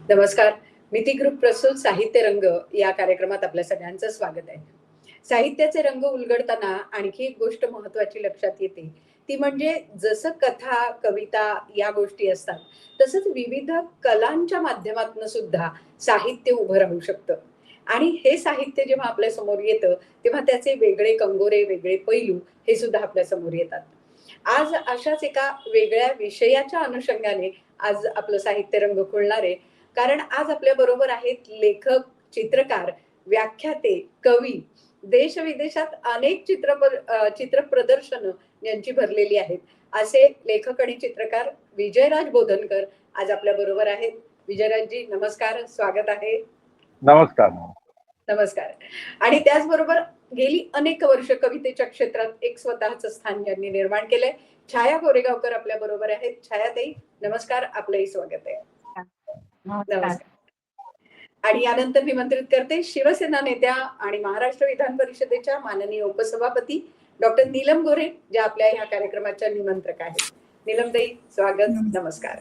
नमस्कार. मिती ग्रुप प्रस्तुत साहित्य रंग या कार्यक्रमात आपल्या सगळ्यांचं स्वागत आहे. साहित्याचे रंग उलगडताना आणखी एक गोष्ट महत्वाची लक्षात येते. ती म्हणजे जसं कथा, कविता या गोष्टी असतात, तसंच विविध कलांच्या माध्यमातून सुद्धा साहित्य उभं राहू शकतं. आणि हे साहित्य जेव्हा आपल्या समोर येतं, तेव्हा त्याचे वेगळे कंगोरे, वेगळे पैलू हे सुद्धा आपल्या समोर येतात. आज अशाच एका वेगळ्या विषयाच्या अनुषंगाने आज आपलं साहित्य रंग खुलणार आहे. कारण आज आपल्या बरोबर आहेत लेखक, चित्रकार, व्याख्याते, कवी. देश-विदेशात अनेक चित्र प्रदर्शनं यांची भरलेली आहेत. असे लेखक आणि चित्रकार विजयराज बोधनकर आज आपल्या बरोबर आहेत. विजयराजजी नमस्कार, स्वागत आहे. नमस्कार. नमस्कार. आणि त्याचबरोबर गेली अनेक वर्ष कवितेच्या क्षेत्रात एक स्वतःचं स्थान ज्यांनी निर्माण केलंय, छाया गोरेगावकर आपल्या बरोबर आहेत. छायाताई नमस्कार, आपलंही स्वागत आहे. नमस्कार. आणि यानंतर निमंत्रित करते शिवसेना नेत्या आणि महाराष्ट्र विधान परिषदेच्या माननीय उपसभापती डॉक्टर नीलम गोरे, ज्या आपल्या ह्या कार्यक्रमाच्या निमंत्रक आहेत. नीलमताई स्वागत, नमस्कार.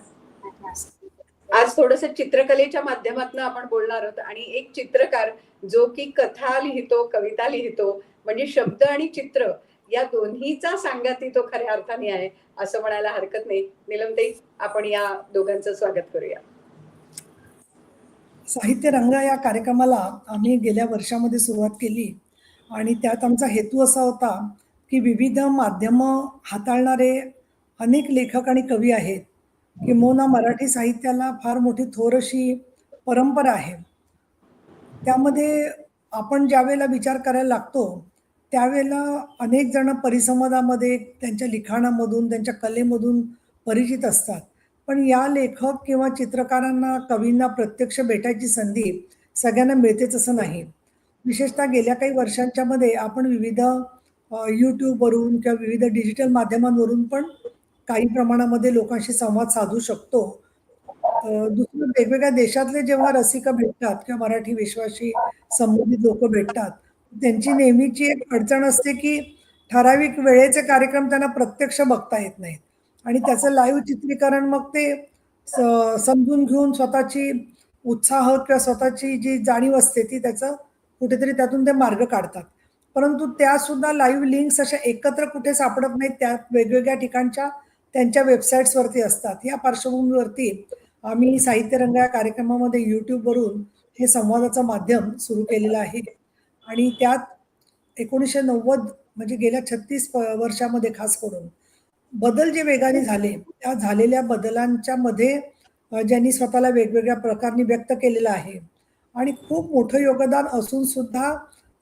आज थोडस चित्रकलेच्या माध्यमातून आपण बोलणार आहोत आणि एक चित्रकार जो की कथा लिहितो, कविता लिहितो, म्हणजे शब्द आणि चित्र या दोन्हीचा सांगाती तो खऱ्या अर्थाने आहे असं म्हणायला हरकत नाही. नीलमताई, आपण या दोघांचं स्वागत करूया. साहित्य रंग या कार्यक्रमाला आम्ही गेल्या वर्षामध्ये सुरुवात केली आणि त्यात आमचा हेतू असा होता की विविध माध्यमं हाताळणारे अनेक लेखक आणि कवी आहेत. किंबहुना मराठी साहित्याला फार मोठी थोर अशी परंपरा आहे. त्यामध्ये आपण ज्यावेळेला विचार करायला लागतो त्यावेळेला अनेक जण परिसंवादामध्ये त्यांच्या लिखाणामधून, त्यांच्या कलेमधून परिचित असतात. पण या लेखक किंवा चित्रकारांना, कवींना प्रत्यक्ष भेटायची संधी सगळ्यांना मिळतेच असं नाही. विशेषतः गेल्या काही वर्षांच्या मध्ये आपण विविध यूट्यूबवरून किंवा विविध डिजिटल माध्यमांवरून पण काही प्रमाणामध्ये लोकांशी संवाद साधू शकतो. दुसरं वेगवेगळ्या देशातले जेव्हा रसिक भेटतात किंवा मराठी विश्वाशी संबंधित लोक भेटतात, त्यांची नेहमीची एक अडचण असते की ठराविक वेळेचे कार्यक्रम त्यांना प्रत्यक्ष बघता येत नाहीत आणि त्याचं लाईव्ह चित्रीकरण मग ते समजून घेऊन स्वतःची उत्साह किंवा स्वतःची जी जाणीव असते ती त्याचं कुठेतरी त्यातून ते मार्ग काढतात. परंतु त्या सुद्धा लाईव्ह लिंक्स अशा एकत्र कुठे सापडत नाहीत, त्यात वेगवेगळ्या ठिकाणच्या त्यांच्या वेबसाईट्सवरती असतात. या पार्श्वभूमीवरती आम्ही साहित्य रंग या कार्यक्रमामध्ये यूट्यूबवरून हे संवादाचं माध्यम सुरू केलेलं आहे आणि त्यात 1990 म्हणजे गेल्या 36 वर्षामध्ये खास करून बदल जे वेगाने झाले, त्या झालेल्या बदलांच्या मध्ये ज्यांनी स्वतःला वेगवेगळ्या प्रकाराने व्यक्त केलेला आहे आणि खूप मोठं योगदान असून सुद्धा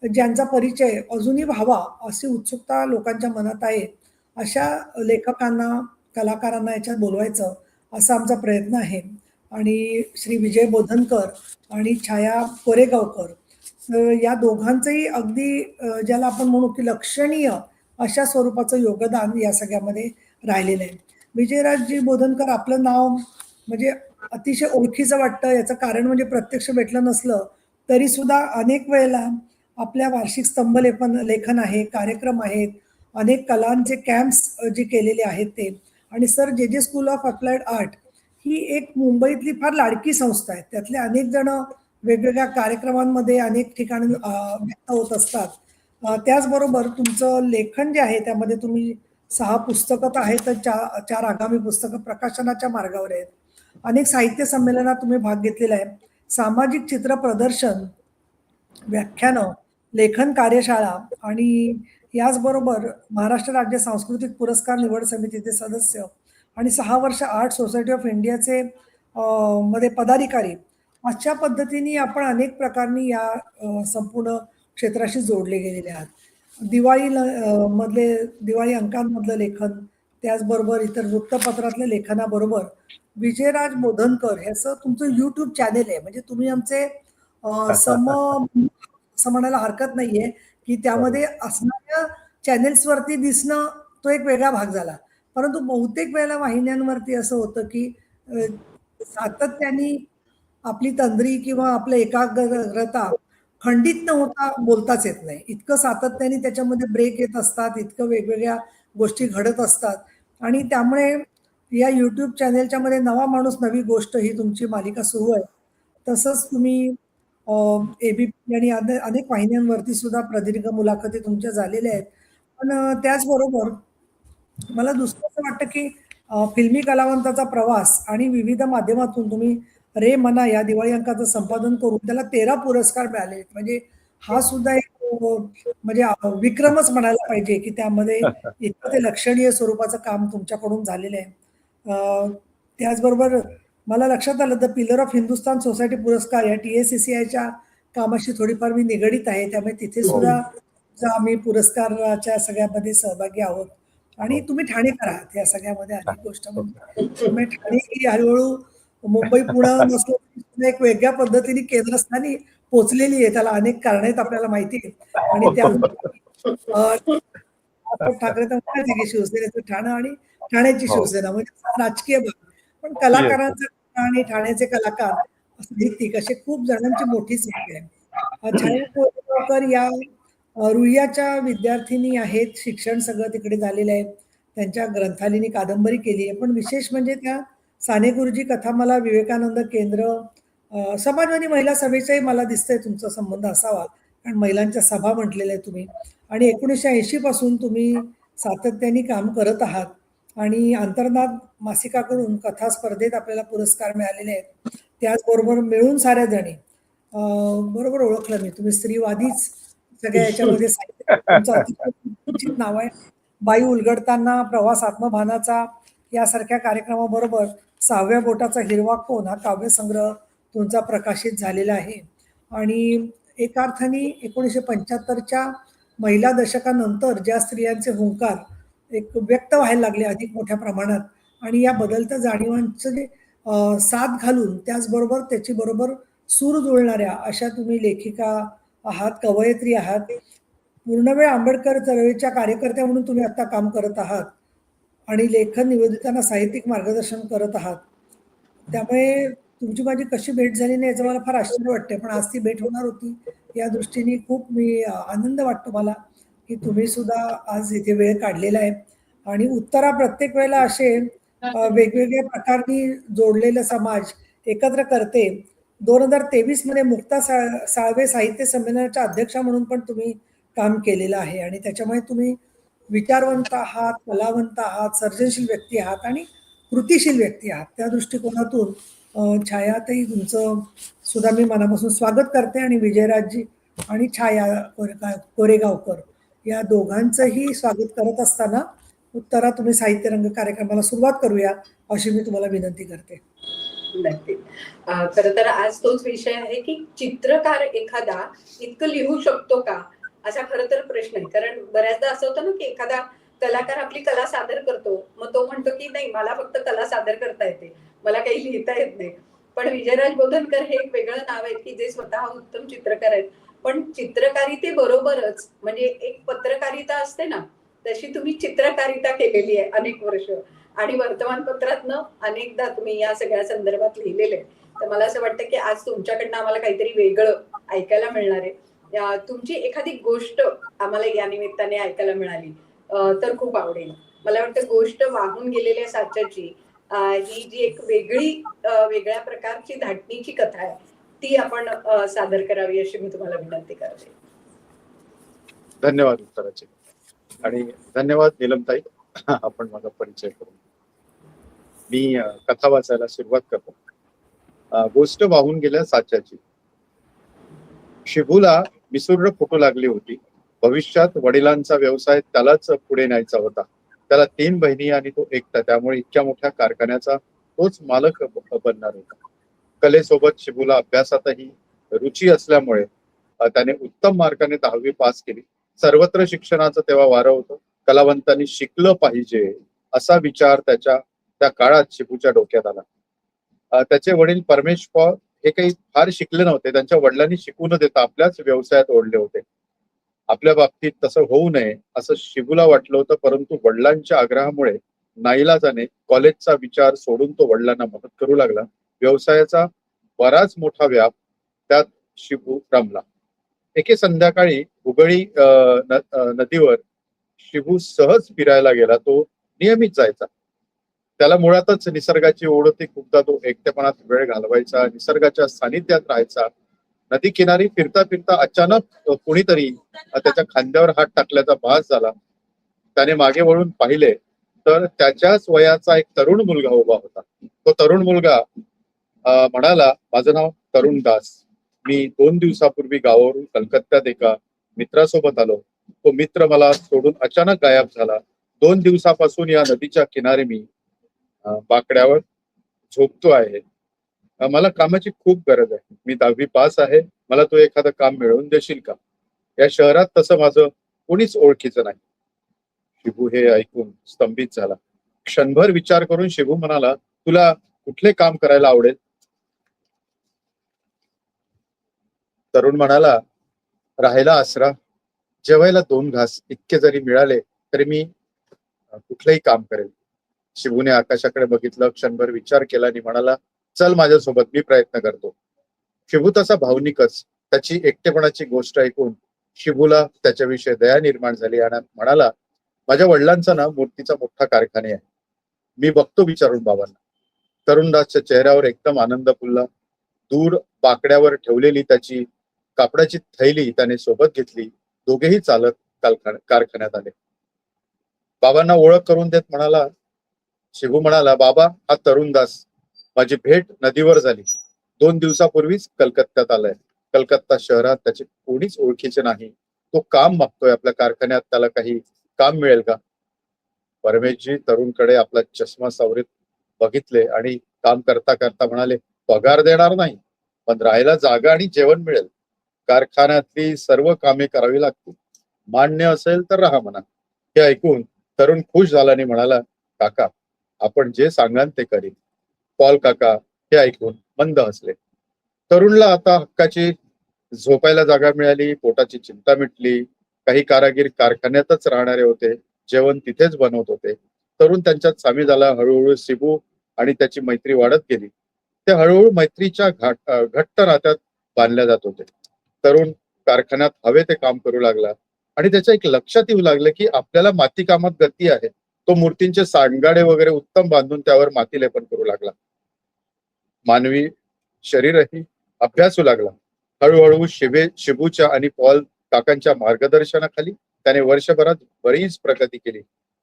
ज्यांचा परिचय अजूनही व्हावा अशी उत्सुकता लोकांच्या मनात आहे, अशा लेखकांना, कलाकारांना याच्यात बोलवायचं असा आमचा प्रयत्न आहे. आणि श्री विजय बोधनकर आणि छाया कोरेगावकर या दोघांचंही अगदी ज्याला आपण म्हणू की लक्षणीय अशा स्वरूपाचं योगदान या सगळ्यामध्ये राहिलेलं आहे. विजयराजजी बोधनकर आपलं नाव म्हणजे अतिशय ओळखीचं वाटतं. याचं कारण म्हणजे प्रत्यक्ष भेटलं नसलं तरी सुद्धा अनेक वेळेला आपल्या वार्षिक स्तंभ लेखन आहे, कार्यक्रम आहेत, अनेक कलांचे कॅम्प्स जे केलेले आहेत ते. आणि सर जे स्कूल ऑफ अप्लाइड आर्ट ही एक मुंबईतली फार लाडकी संस्था आहे. त्यातले अनेक जण वेगवेगळ्या कार्यक्रमांमध्ये अनेक ठिकाणी व्यक्त होत असतात. त्याचबरोबर तुमचं लेखन जे आहे त्यामध्ये तुम्ही 6 पुस्तकं तर आहेत, 4 आगामी पुस्तकं प्रकाशनाच्या मार्गावर आहेत. अनेक साहित्य संमेलनात तुम्ही भाग घेतलेला आहे. सामाजिक चित्र प्रदर्शन, व्याख्यानं, लेखन कार्यशाळा आणि याचबरोबर महाराष्ट्र राज्य सांस्कृतिक पुरस्कार निवड समितीचे सदस्य आणि 6 वर्ष आर्ट सोसायटी ऑफ इंडियाचे मध्ये पदाधिकारी. अशा पद्धतीने आपण अनेक प्रकारांनी या संपूर्ण क्षेत्राशी जोडले गेलेले आहात. दिवाळी अंकांमधलं लेखन, त्याचबरोबर इतर वृत्तपत्रातल्या लेखनाबरोबर विजयराज बोधनकर ह्याचं तुमचं यूट्यूब चॅनेल आहे. म्हणजे तुम्ही आमचे असं म्हणायला हरकत नाहीये की त्यामध्ये असणाऱ्या चॅनेल्सवरती दिसणं तो एक वेगळा भाग झाला. परंतु बहुतेक वेळेला वाहिन्यांवरती असं होतं की सातत्याने आपली तंद्री किंवा आपलं एकाग्रता खंडित न होता बोलताच येत नाही. इतकं सातत्याने त्याच्यामध्ये ब्रेक येत असतात, इतकं वेगवेगळ्या गोष्टी घडत असतात आणि त्यामुळे या यूट्यूब चॅनेलच्या मध्ये नवा माणूस नवी गोष्ट ही तुमची मालिका सुरू आहे. तसंच तुम्ही एबीपी आणि अनेक वाहिन्यांवरती सुद्धा प्रदीर्घ मुलाखती तुमच्या झालेल्या आहेत. पण त्याचबरोबर मला दुसरं असं वाटतं, की फिल्मी कलावंताचा प्रवास आणि विविध माध्यमातून तुम्ही रे मना या दिवाळी अंकाचं संपादन करून त्याला 13 पुरस्कार मिळाले आहेत. म्हणजे हा सुद्धा एक म्हणजे विक्रमच म्हणायला पाहिजे, की त्यामध्ये इतकं ते लक्षणीय स्वरूपाचं काम तुमच्याकडून झालेलं आहे. त्याचबरोबर मला लक्षात आलं the pillar of Hindustan society पुरस्कार या टी-एस-सी-सी-आयच्या कामाशी थोडीफार मी निगडीत आहे. त्यामुळे तिथे हो. सुद्धा आम्ही पुरस्काराच्या सगळ्यामध्ये सहभागी आहोत. आणि हो. तुम्ही ठाणेकर आहात या सगळ्यामध्ये आली गोष्ट हो. म्हणजे. त्यामुळे ठाणे ही हळू-हळू मुंबई, पुणे नसलं तरी सुद्धा एक वेगळ्या पद्धतीने केंद्रस्थानी पोहोचलेली आहे. त्याला अनेक कारणं आहेत आपल्याला माहिती आहे. आणि त्यामुळे बाळासाहेब ठाकरे तर म्हणायचे की शिवसेनेचं ठाणं आणि ठाण्याची हो. शिवसेना म्हणजे राजकीय भाग. पण Yes. कलाकारांचं ठाणं आणि ठाण्याचे कलाकार साहित्यिक असे खूप जणांची मोठी संख्या आहे. छाया कोल्हटकर या रुईयाच्या विद्यार्थिनी आहेत. शिक्षण सगळं तिकडे झालेलं आहे. त्यांच्या ग्रंथालीनी कादंबरी केली आहे. पण विशेष म्हणजे त्या साने गुरुजी कथामाला, विवेकानंद केंद्र, समाजवादी महिला सभेचाही मला दिसतंय तुमचा संबंध असावा. कारण महिलांच्या सभा म्हटलेल्या आहे तुम्ही. आणि 1980 पासून तुम्ही सातत्याने काम करत आहात. आणि अंतर्नाद मासिकाकडून कथा स्पर्धेत आपल्याला पुरस्कार मिळालेले आहेत. त्याचबरोबर मिळून साऱ्या जणी बरोबर ओळखलं मी. तुम्ही स्त्रीवादीच सगळ्या याच्यामध्ये साहित्य तुमचं अतिशय निश्चित नाव आहे. बाई उलगडताना, प्रवास आत्मभानाचा यासारख्या कार्यक्रमाबरोबर 6व्या बोटाचा हिरवा कोन हा काव्यसंग्रह तुमचा प्रकाशित झालेला आहे. आणि एका अर्थाने 1975च्या महिला दशकानंतर ज्या स्त्रियांचे हुंकार एक व्यक्त व्हायला लागले अधिक मोठ्या प्रमाणात आणि या बदलत्या जाणीवांचं जे साथ घालून त्याचबरोबर त्याची बरोबर सूर जुळणाऱ्या अशा तुम्ही लेखिका आहात, कवयित्री आहात. पूर्णवेळ आंबेडकर चळवळीच्या कार्यकर्त्या म्हणून तुम्ही आता काम करत आहात आणि लेखन निवेदितांना साहित्यिक मार्गदर्शन करत आहात. त्यामुळे तुमची माझी कशी भेट झाली नाही याचं मला फार आश्चर्य वाटतंय. पण आज ती भेट होणार होती. या दृष्टीने खूप मी आनंद वाटतो मला, की तुम्ही सुद्धा आज इथे वेळ काढलेला आहे. आणि उत्तरा प्रत्येक वेळेला असे वेगवेगळ्या प्रकारनी जोडलेलं समाज एकत्र करते. 2023 मध्ये मुक्ता साळवे साहित्य संमेलनाच्या अध्यक्षा म्हणून पण तुम्ही काम केलेलं आहे आणि त्याच्यामुळे तुम्ही विचारवंत आहात, कलावंत आहात, सर्जनशील व्यक्ती आहात आणि कृतिशील व्यक्ती आहात. त्या दृष्टिकोनातून छायाताई तुमचं सुद्धा मी मनापासून स्वागत करते आणि विजयराजजी आणि छाया कोरेगावकर या दोघांचंही स्वागत करत असताना उत्तरा तुम्ही साहित्य रंग कार्यक्रमाला सुरुवात करूया अशी मी तुम्हाला विनंती करते. नक्की. खरं तर आज तोच विषय आहे की चित्रकार एखादा इतकं लिहू शकतो का असा खरं तर प्रश्न आहे. कारण बऱ्याचदा असं होतं ना की एखादा कलाकार आपली कला सादर करतो, मग तो म्हणतो की नाही मला फक्त कला सादर करता येते, मला काही लिहिता येत नाही. पण विजयराज बोधनकर हे एक वेगळं नाव आहे की जे स्वतः उत्तम चित्रकार आहेत. पण चित्रकारितेबरोबरच म्हणजे एक पत्रकारिता असते ना, तशी तुम्ही चित्रकारिता केलेली आहे अनेक वर्ष आणि वर्तमानपत्रातनं अनेकदा तुम्ही या सगळ्या संदर्भात लिहिलेले. तर मला असं वाटतं की आज तुमच्याकडनं आम्हाला काहीतरी वेगळं ऐकायला मिळणार आहे. तुमची एखादी गोष्ट आम्हाला या निमित्ताने ऐकायला मिळाली तर खूप आवडेल. मला वाटतं गोष्ट वाहून गेलेल्या साच्याची ही जी एक वेगळ्या प्रकारची धाटणीची कथा आहे ती आपण सादर करावी अशी मी तुम्हाला विनंती करते. धन्यवाद उत्तराचे आणि धन्यवाद नीलमताई आपण माझा परिचय करून. मी कथा वाचायला सुरुवात करतो. गोष्ट वाहून गेल्या साच्याची. शिबूला विसुर्र फुटू लागली होती. भविष्यात वडिलांचा व्यवसाय त्यालाच पुढे न्यायचा होता. त्याला 3 बहिणी आणि तो एकटा, त्यामुळे इतक्या मोठ्या कारखान्याचा तोच मालक बनणार होता. कलेसोबत शिबूला अभ्यासातही रुची असल्यामुळे त्याने उत्तम मार्काने 10वी पास केली. सर्वत्र शिक्षणाचं तेव्हा वारं होतं. कलावंतांनी शिकलं पाहिजे असा विचार त्या काळात शिबूच्या डोक्यात आला. त्याचे वडील परमेश पॉल हे काही फार शिकले नव्हते. त्यांच्या वडिलांनी शिकू न देता आपल्याच व्यवसायात ओढले होते. आपल्या बाबतीत तसं होऊ नये असं शिबूला वाटलं होतं. परंतु वडिलांच्या आग्रहामुळे नाईलाजाने कॉलेजचा विचार सोडून तो वडिलांना मदत करू लागला. व्यवसायाचा बराच मोठा व्याप त्यात शिबू रमला. एके संध्याकाळी हुगळी नदीवर शिबू सहज फिरायला गेला. तो नियमित जायचा. त्याला मुळातच निसर्गाची ओढ होती. खूपदा तो एकटेपणात वेळ घालवायचा, निसर्गाच्या सानिध्यात राहायचा. नदी किनारी फिरता फिरता अचानक कुणीतरी त्याच्या खांद्यावर हात टाकल्याचा भास झाला. त्याने मागे वळून पाहिले तर त्याच्याच वयाचा एक तरुण मुलगा उभा होता. तो तरुण मुलगा म्हणाला, माझं नाव तरुण दास. मी 2 दिवसापूर्वी गावावरून कलकत्त्यात एका मित्रासोबत आलो. तो मित्र मला सोडून अचानक गायब झाला. 2 दिवसापासून या नदीच्या किनारी मी बाकड्यावर झोपतो आहे. मला कामाची खूप गरज आहे. मी 10वी पास आहे. मला तू एखादं काम मिळवून देशील का? या शहरात तसं माझं कोणीच ओळखीचं नाही. शिबू हे ऐकून स्तंभित झाला. क्षणभर विचार करून शिबू म्हणाला, तुला कुठले काम करायला आवडेल? तरुण म्हणाला, राहायला आसरा, जेवायला 2 घास इतके जरी मिळाले तरी मी कुठलंही काम करेल. शिबूने आकाशाकडे बघितलं, क्षणभर विचार केला आणि म्हणाला, चल माझ्यासोबत, मी प्रयत्न करतो. शिबू तसा भावनिकच. त्याची एकटेपणाची गोष्ट ऐकून शिबूला त्याच्याविषयी दया निर्माण झाली आणि म्हणाला, माझ्या वडिलांचा ना मूर्तीचा मोठा कारखाने आहे. मी बघतो विचारून बाबांना. तरुणदासच्या चेहऱ्यावर एकदम आनंद फुलला. दूर बाकड्यावर ठेवलेली त्याची कापडाची थैली त्याने सोबत घेतली. दोघेही चालत कारखान्यात आले. बाबांना ओळख करून देत म्हणाला, शिबू म्हणाला, बाबा, हा तरुणदास. माझी भेट नदीवर झाली. 2 दिवसापूर्वीच कलकत्त्यात आलाय. कलकत्ता शहरात त्याचे कोणीच ओळखीचे नाही. तो काम मागतोय आपल्या कारखान्यात. त्याला काही काम मिळेल का? परमेशजी तरुणकडे आपला चष्मा सावरीत बघितले आणि काम करता करता म्हणाले, पगार देणार नाही, पण राहायला जागा आणि जेवण मिळेल. कारखान्यातली सर्व कामे करावी लागतील. मान्य असेल तर राहा म्हणा. हे ऐकून तरुण खुश झाला आणि म्हणाला, काका, आपण जे सांगाल ते करीन. पॉल काका हे ऐकून मंद हसले. तरुणला आता हक्काची झोपायला जागा मिळाली. पोटाची चिंता मिटली. काही कारागीर कारखान्यातच राहणारे होते. जेवण तिथेच बनवत होते. तरुण त्यांच्यात सामील झाला. हळूहळू शिबू आणि त्याची मैत्री वाढत गेली. ते हळूहळू मैत्रीच्या घट्ट नात्यात बांधल्या जात होते. तरुण कारखान्यात हवे ते काम करू लागला आणि त्याच्या एक लक्षात येऊ लागलं की आपल्याला माती कामात गती आहे. तो मूर्तींचे सांगाडे वगैरे उत्तम बांधून त्यावर माती लेपन करू लागला. मानवी शरीरही अभ्यासू लागला. हळूहळू शिबूच्या आणि पॉल काकांच्या मार्गदर्शनाखाली त्याने वर्षभरात बरीच प्रगती केली.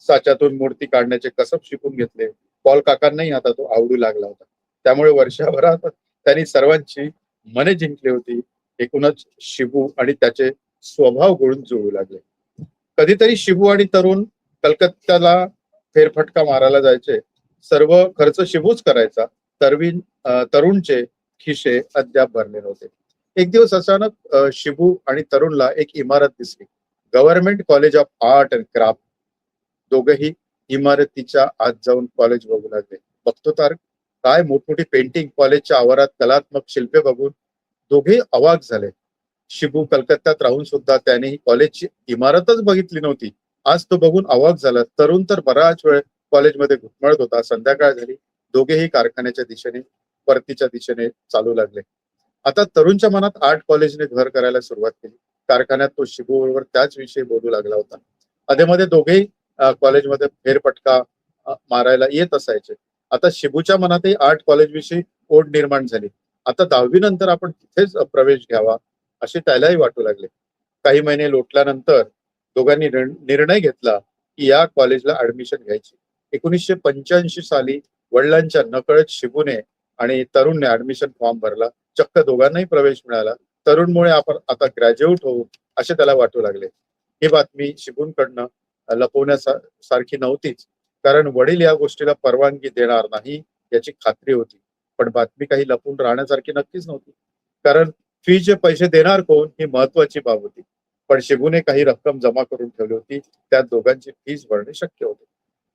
साच्यातून मूर्ती काढण्याचे कसब शिकून घेतले. पॉल काकांनाही आता तो आवडू लागला होता. त्यामुळे वर्षभरात त्यांनी सर्वांची मने जिंकली होती. एकूणच शिबू आणि त्याचे स्वभाव गुण जुळू लागले. कधीतरी शिबू आणि तरुण कलकत्त्याला फेरफटका मारायला जायचे. सर्व खर्च शिबूच करायचा. तरुणचे खिशे अद्याप भरले नव्हते. एक दिवस अचानक शिबू आणि तरुणला एक इमारत दिसली. Government college of art and craft. दोघेही इमारतीच्या आत जाऊन कॉलेज बघू लागले. बघतो तर काय मोठमोठी पेंटिंग. कॉलेजच्या आवारात कलात्मक शिल्पे बघून दोघेही अवाक झाले. शिबू कलकत्त्यात राहून सुद्धा त्याने ही कॉलेजची इमारतच बघितली नव्हती. आज तो बघून अवाक झाला. तरुण तर बराच वेळ कॉलेजमध्ये घुटमळत होता. संध्याकाळ झाली. दोघेही कारखान्याच्या दिशेने, परतीच्या दिशेने चालू लागले. आता तरुणच्या मनात आर्ट कॉलेजने घर करायला सुरुवात केली. कारखान्यात तो शिबू बरोबर त्याच विषयी बोलू लागला होता. अधेमध्ये दोघेही कॉलेजमध्ये फेरफटका मारायला येत असायचे. आता शिबूच्या मनातही आर्ट कॉलेज विषयी ओढ निर्माण झाली. आता 10वी नंतर आपण तिथेच प्रवेश घ्यावा असे त्यालाही वाटू लागले. काही महिने लोटल्यानंतर दोघांनी निर्णय घेतला की या कॉलेजला ऍडमिशन घ्यायची. 1985 साली वडिलांच्या नकळत शिबूने आणि तरुणने ऍडमिशन फॉर्म भरला. चक्क दोघांनाही प्रवेश मिळाला. तरुणमुळे आपण आता ग्रॅज्युएट होऊ असे त्याला वाटू लागले. ही बातमी शिबूंकडनं लपवण्यासारखी नव्हतीच, कारण वडील या गोष्टीला परवानगी देणार नाही याची खात्री होती. पण बातमी काही लपून राहण्यासारखी नक्कीच नव्हती, कारण फीचे पैसे देणार कोण ही महत्वाची बाब होती. पण शिबूने काही रक्कम जमा करून ठेवली होती. त्यात दोघांची फीस भरणे शक्य होते.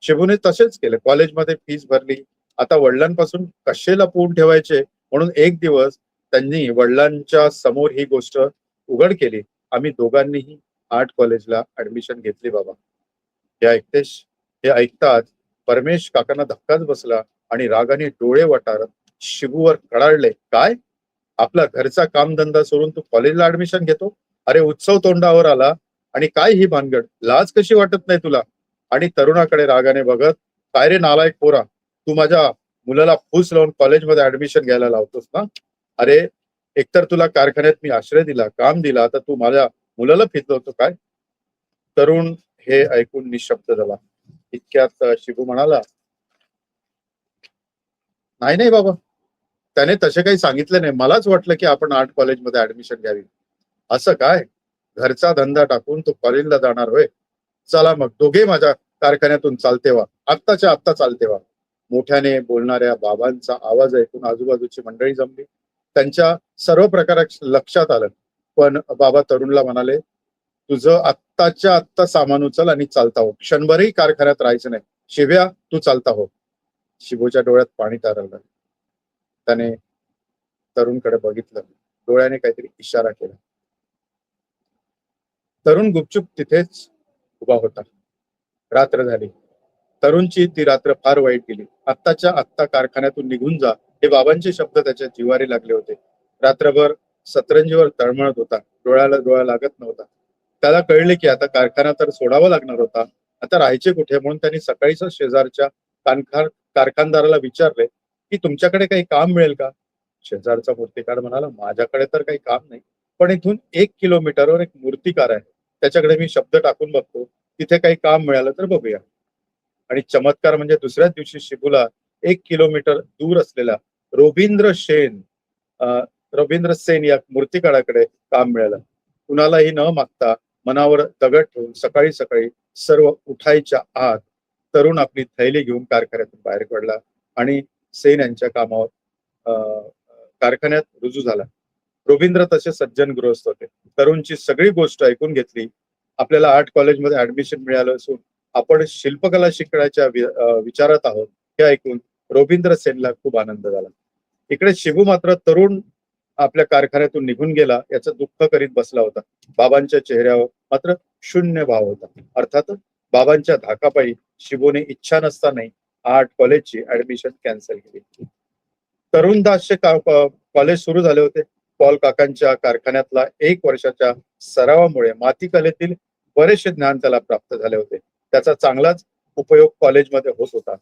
शिबूने तसेच केले. कॉलेजमध्ये फीस भरली. आता वडिलांपासून कसे लपवून ठेवायचे म्हणून एक दिवस त्यांनी वडिलांच्या समोर ही गोष्ट उघड केली. आम्ही दोघांनीही आर्ट कॉलेजला ऍडमिशन घेतली बाबा. हे ऐकताच परमेश काकांना धक्काच बसला आणि रागाने डोळे वटारत शिबूवर कडाडले. काय? आपला घरचा कामधंदा सोडून तू कॉलेजला ऍडमिशन घेतो? अरे उत्सव तोंडावर आला आणि काय ही भानगड? लाज कशी वाटत नाही तुला? आणि तरुणाकडे रागाने बघत, काय रे नालायक पोरा, तू माझ्या मुलाला फूस लावून कॉलेजमध्ये ऍडमिशन घ्यायला लावतोस ना? अरे, एकतर तुला कारखान्यात मी आश्रय दिला, काम दिला, आता तू माझ्या मुलाला फितवतो काय? तरुण हे ऐकून निशब्द झाला. इतक्यात शिबू म्हणाला, नाही नाही बाबा, त्याने तसे काही सांगितले नाही. मलाच वाटलं की आपण आर्ट कॉलेजमध्ये ऍडमिशन घ्यावी. असं काय? घरचा धंदा टाकून तो कॉलेजला जाणार होय? चला मग दोघे माझ्या कारखान्यातून चालते व्हा, आत्ताच्या आत्ता चालते व्हा. मोठ्याने बोलणाऱ्या बाबांचा आवाज ऐकून आजूबाजूची मंडळी जमली. त्यांच्या सर्व प्रकार लक्षात आलं. पण बाबा तरुणला म्हणाले, तुझं आत्ताच्या आत्ता सामान उचल आणि चालता हो. क्षणभरही कारखान्यात राहायचं नाही. शिव्या, तू चालता हो. शिबूच्या डोळ्यात पाणी तारवलं. त्याने तरुणकडे बघितलं, डोळ्याने काहीतरी इशारा केला. तरुण गुपचूप तिथेच उभा होता. रात्र झाली. तरुणची ती रात्र फार वाईट गेली. आत्ताच्या आत्ता कारखान्यातून निघून जा, हे बाबांचे शब्द त्याच्या जिवारी लागले होते. रात्रभर सतरंजीवर तळमळत होता. डोळ्याला डोळा लागत नव्हता. त्याला कळले की आता कारखाना तर सोडावा लागणार होता. आता राहायचे कुठे? म्हणून त्यांनी सकाळीच शेजारच्या कारखानदाराला विचारले की तुमच्याकडे काही काम मिळेल का? शेजारचा मूर्तिकार म्हणाला, माझ्याकडे तर काही काम नाही, पण इथून 1 किलोमीटरवर एक मूर्तिकार आहे, त्याच्याकडे मी शब्द टाकून बघतो, तिथे काही काम मिळालं तर बघूया. आणि चमत्कार म्हणजे दुसऱ्याच दिवशी शिबूला 1 किलोमीटर दूर असलेला रोबिंद्र सेन रोबिंद्र सेन या मूर्तिकाराकडे काम मिळालं. कुणालाही न मागता मनावर दगड ठेवून सकाळी सकाळी सर्व उठायच्या आत तरुण आपली थैली घेऊन कारखान्यातून बाहेर पडला आणि सेन यांच्या कामावर कारखान्यात रुजू झाला. रोबिंद्र तसे सज्जन गृहस्थ होते. तरुणची सगळी गोष्ट ऐकून घेतली. आपल्याला आर्ट कॉलेजमध्ये ऍडमिशन मिळालं असून आपण शिल्पकला शिकण्याच्या विचारात आहोत हे ऐकून रोबिंद्र सेनला खूप आनंद झाला. इकडे शिबू मात्र तरुण आपल्या कारखान्यातून निघून गेला याचं दुःख करीत बसला होता. बाबांच्या चेहऱ्यावर मात्र शून्य भाव होता. अर्थात बाबांच्या धाकापायी शिबूने इच्छा नसतानाही आर्ट कॉलेजची ऍडमिशन कॅन्सल केली. तरुणदासचे कॉलेज सुरू झाले होते. पॉल काकांच्या कारखान्यातला 1 वर्षाच्या सरावामुळे मातीकलेतील बरेचसे ज्ञान त्याला प्राप्त झाले होते. त्याचा चांगलाच उपयोग कॉलेजमध्ये होत होता.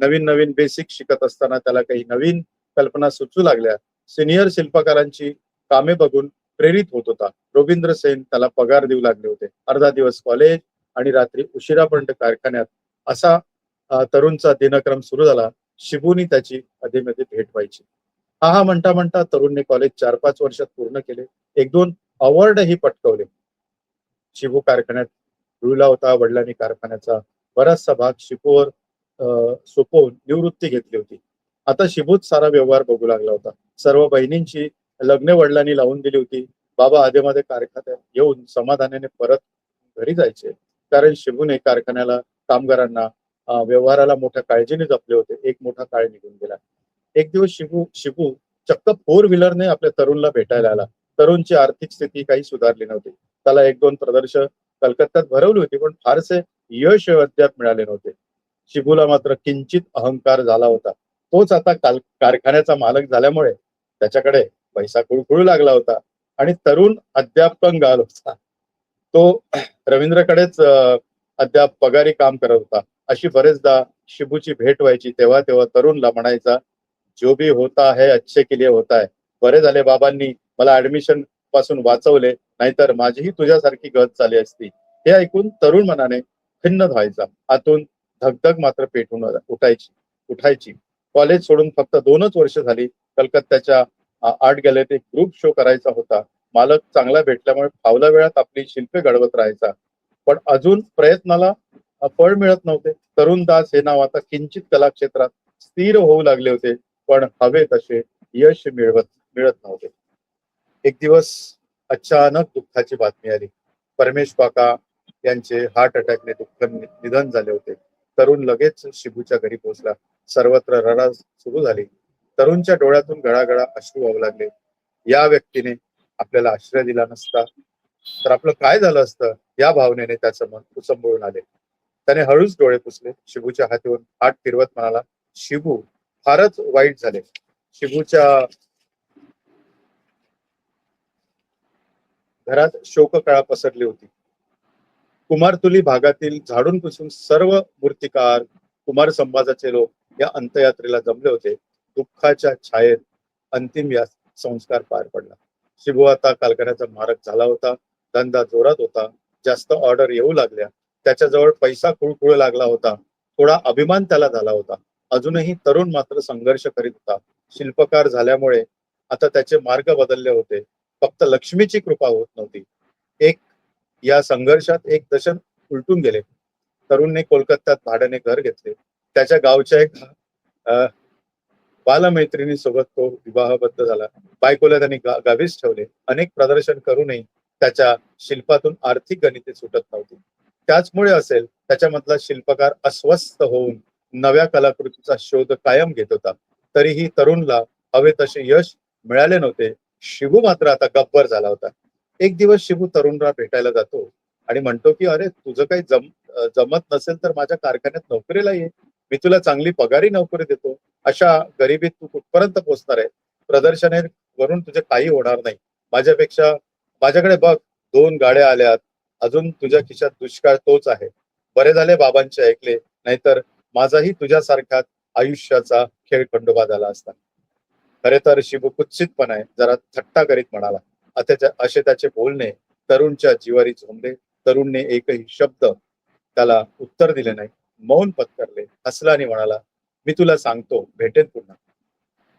नवीन नवीन बेसिक शिकत असताना त्याला काही नवीन कल्पना सुचू लागल्या. सिनियर शिल्पकारांची कामे बघून प्रेरित होत होता. रोबिंद्र सेन त्याला पगार देऊ लागले होते. अर्धा दिवस कॉलेज आणि रात्री उशिरापर्यंत कारखान्यात असा तरुणचा दिनक्रम सुरू झाला. शिबूनी त्याची अधेमध्ये भेट व्हायची. हा म्हणता म्हणता तरुणने कॉलेज 4-5 वर्षात पूर्ण केले. 1-2 अवॉर्डही पटकवले. शिबू कारखान्यात रुळला होता. वडिलांनी कारखान्याचा बराचसा भाग शिबूवर सोपवून निवृत्ती घेतली होती. आता शिबूच सारा व्यवहार बघू लागला होता. सर्व बहिणींची लग्न वडिलांनी लावून दिली होती. बाबा आधेमध्ये कारखान्यात येऊन समाधानाने परत घरी जायचे, कारण शिबूने कारखान्याला, कामगारांना, व्यवहाराला मोठ्या काळजीने जपले होते. एक मोठा काळ निघून गेला. एक दिवस शिबू चक्क 4 व्हीलरने आपल्या तरुणला भेटायला आला. तरुणची आर्थिक स्थिती काही सुधारली नव्हती. त्याला 1-2 प्रदर्शन कलकत्त्यात भरवली होती, पण फारसे यश अद्याप मिळाले नव्हते. शिबूला मात्र किंचित अहंकार झाला होता. तोच आता कारखान्याचा मालक झाल्यामुळे त्याच्याकडे पैसा कुळकुळू लागला होता आणि तरुण अद्याप कंगाल होता. तो रवींद्रकडेच अद्याप पगारी काम करत होता. अशी बरेचदा शिबूची भेट व्हायची. तेव्हा तेव्हा तरुणला म्हणायचा, जो भी होता है अच्छे के लिए होता है. बरे झाले बाबांनी मला ऍडमिशन पासून वाचवले, नाहीतर माझीही तुझ्यासारखी गत झाली असती. हे ऐकून तरुण मनाने खिन्न व्हायचा. आतून धगधग मात्र पेटून उठायची. कॉलेज सोडून फक्त 2च वर्ष झाली. कलकत्त्याच्या आर्ट गॅलरीत एक ग्रुप शो करायचा होता. मालक चांगला भेटल्यामुळे फावल्या वेळात आपली शिल्पे घडवत राहायचा, पण अजून प्रयत्नाला फळ मिळत नव्हते. तरुण दास हे नाव आता किंचित कला क्षेत्रात स्थिर होऊ लागले होते, पण हवे तसे यश मिळत नव्हते. एक दिवस अचानक दुःखाची बातमी आली. परमेश काका यांचे हार्ट अटॅकने निधन झाले होते. तरुण लगेच शिबूच्या घरी पोहोचला. सर्वत्र रडारड सुरू झाली. तरुणच्या डोळ्यातून गळागळा अश्रू वाहू लागले. या व्यक्तीने आपल्याला आश्रय दिला नसता तर आपलं काय झालं असतं, या भावनेने त्याचं मन उसंबळून आले. त्याने हळूच डोळे पुसले. शिबूच्या हातीवरून हात फिरवत म्हणाला, शिबू, फारच वाईट झाले. शिबूच्या घरात शोककळा पसरली होती. कुमारतुली भागातील झाडून पुसून सर्व मूर्तिकार, कुमार समाजाचे लोक या अंत्ययात्रेला जमले होते. दुःखाच्या छायेत अंतिम या संस्कार पार पडला. शिबू आता कारखान्याचा मालक झाला होता. धंदा जोरात होता. जास्त ऑर्डर येऊ लागल्या. त्याच्याजवळ पैसा कुळकुळू लागला होता. थोडा अभिमान त्याला झाला होता. अजूनही तरुण मात्र संघर्ष करीत होता. शिल्पकार झाल्यामुळे आता त्याचे मार्ग बदलले होते. फक्त लक्ष्मीची कृपा होत नव्हती. एक या संघर्षात एक दशक उलटून गेले. तरुणने कोलकात्यात भाड्याने घर घेतले. त्याच्या गावच्या एक बालमैत्रिणी सोबत तो विवाहबद्ध झाला. बायकोला त्यांनी गावीच ठेवले. अनेक प्रदर्शन करूनही त्याच्या शिल्पातून आर्थिक गणिते सुटत नव्हती. त्याचमुळे असेल त्याच्यामधला शिल्पकार अस्वस्थ होऊन नव्या कलाकृतीचा शोध कायम घेत होता. तरीही तरुणला हवे तसे यश मिळाले नव्हते. शिबू मात्र आता गब्बर झाला होता. एक दिवस शिबू तरुणला भेटायला जातो आणि म्हणतो की अरे तुझं काही जमत नसेल तर माझ्या कारखान्यात नोकरीला ये. मी तुला चांगली पगारी नोकरी देतो. अशा गरिबीत तू कुठपर्यंत पोहोचणार आहे? प्रदर्शनावरून तुझे काही होणार नाही. माझ्याकडे बघ 2 गाड्या आल्यात. अजून तुझ्या खिशात दुष्काळ तोच आहे. बरे झाले बाबांचे ऐकले, नाहीतर माझाही तुझ्यासारखाच आयुष्याचा खेळ खंडोबा झाला असता. खरे तर शिबू कुत्सितपणे जरा थट्टा करीत म्हणाला. असे त्याचे बोलणे तरुणच्या जिवारी झोंबले. तरुणने एकही शब्द त्याला उत्तर दिले नाही. मौन पत्करले. हसला आणि म्हणाला, मी तुला सांगतो भेटेन पुन्हा.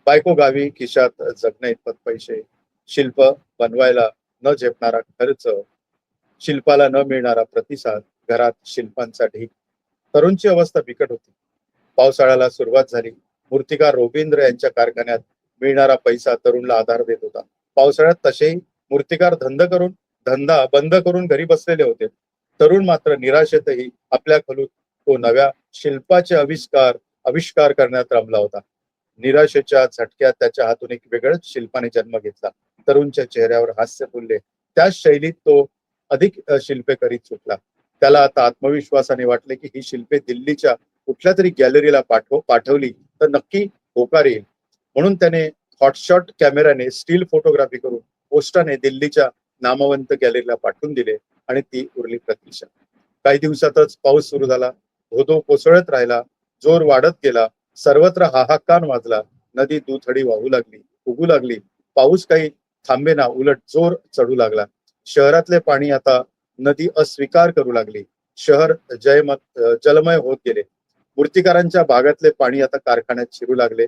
बायको गावी, खिशात जगण्या इतपत पैसे, शिल्प बनवायला न झेपणारा खर्च, शिल्पाला न मिळणारा प्रतिसाद, घरात शिल्पांचा ढीग. तरुणची अवस्था बिकट होती. पावसाळ्याला सुरुवात झाली. मूर्तिकार रोबिंद्र यांच्या कारखान्यात मिळणारा पैसा तरुणला आधार देत होता. पावसाळ्यात तसेही मूर्तिकार धंदा बंद करून घरी बसलेले होते. तरुण मात्र निराशेतही आपल्या खोलीत तो नव्या शिल्पाचे आविष्कार करण्यात रमला होता. निराशेच्या झटक्यात त्याच्या हातून एक वेगळ्याच शिल्पाने जन्म घेतला. तरुणच्या चेहऱ्यावर हास्य फुलले. त्याच शैलीत तो अधिक शिल्पे करीत सुटला. त्याला आता आत्मविश्वासाने वाटले की ही शिल्पे दिल्लीच्या कुठल्या तरी गॅलरीला पाठवली तर नक्की होकार येईल. म्हणून त्याने हॉटशॉट कॅमेराने स्टील फोटोग्राफी करून पोस्टाने दिल्लीच्या नामवंत गॅलरीला पाठवून दिले आणि ती उरली प्रतीक्षा. काही दिवसातच पाऊस सुरू झाला. धोधो कोसळत राहिला. जोर वाढत गेला. सर्वत्र हाहाकार वाजला. नदी दुथडी वाहू लागली, उगू लागली. पाऊस काही थांबेना, उलट जोर चढू लागला. शहरातले पाणी आता नदी अस्वीकार करू लागली. शहर जलमय होत गेले. मूर्तिकारांच्या भागातले पाणी आता कारखान्यात शिरू लागले.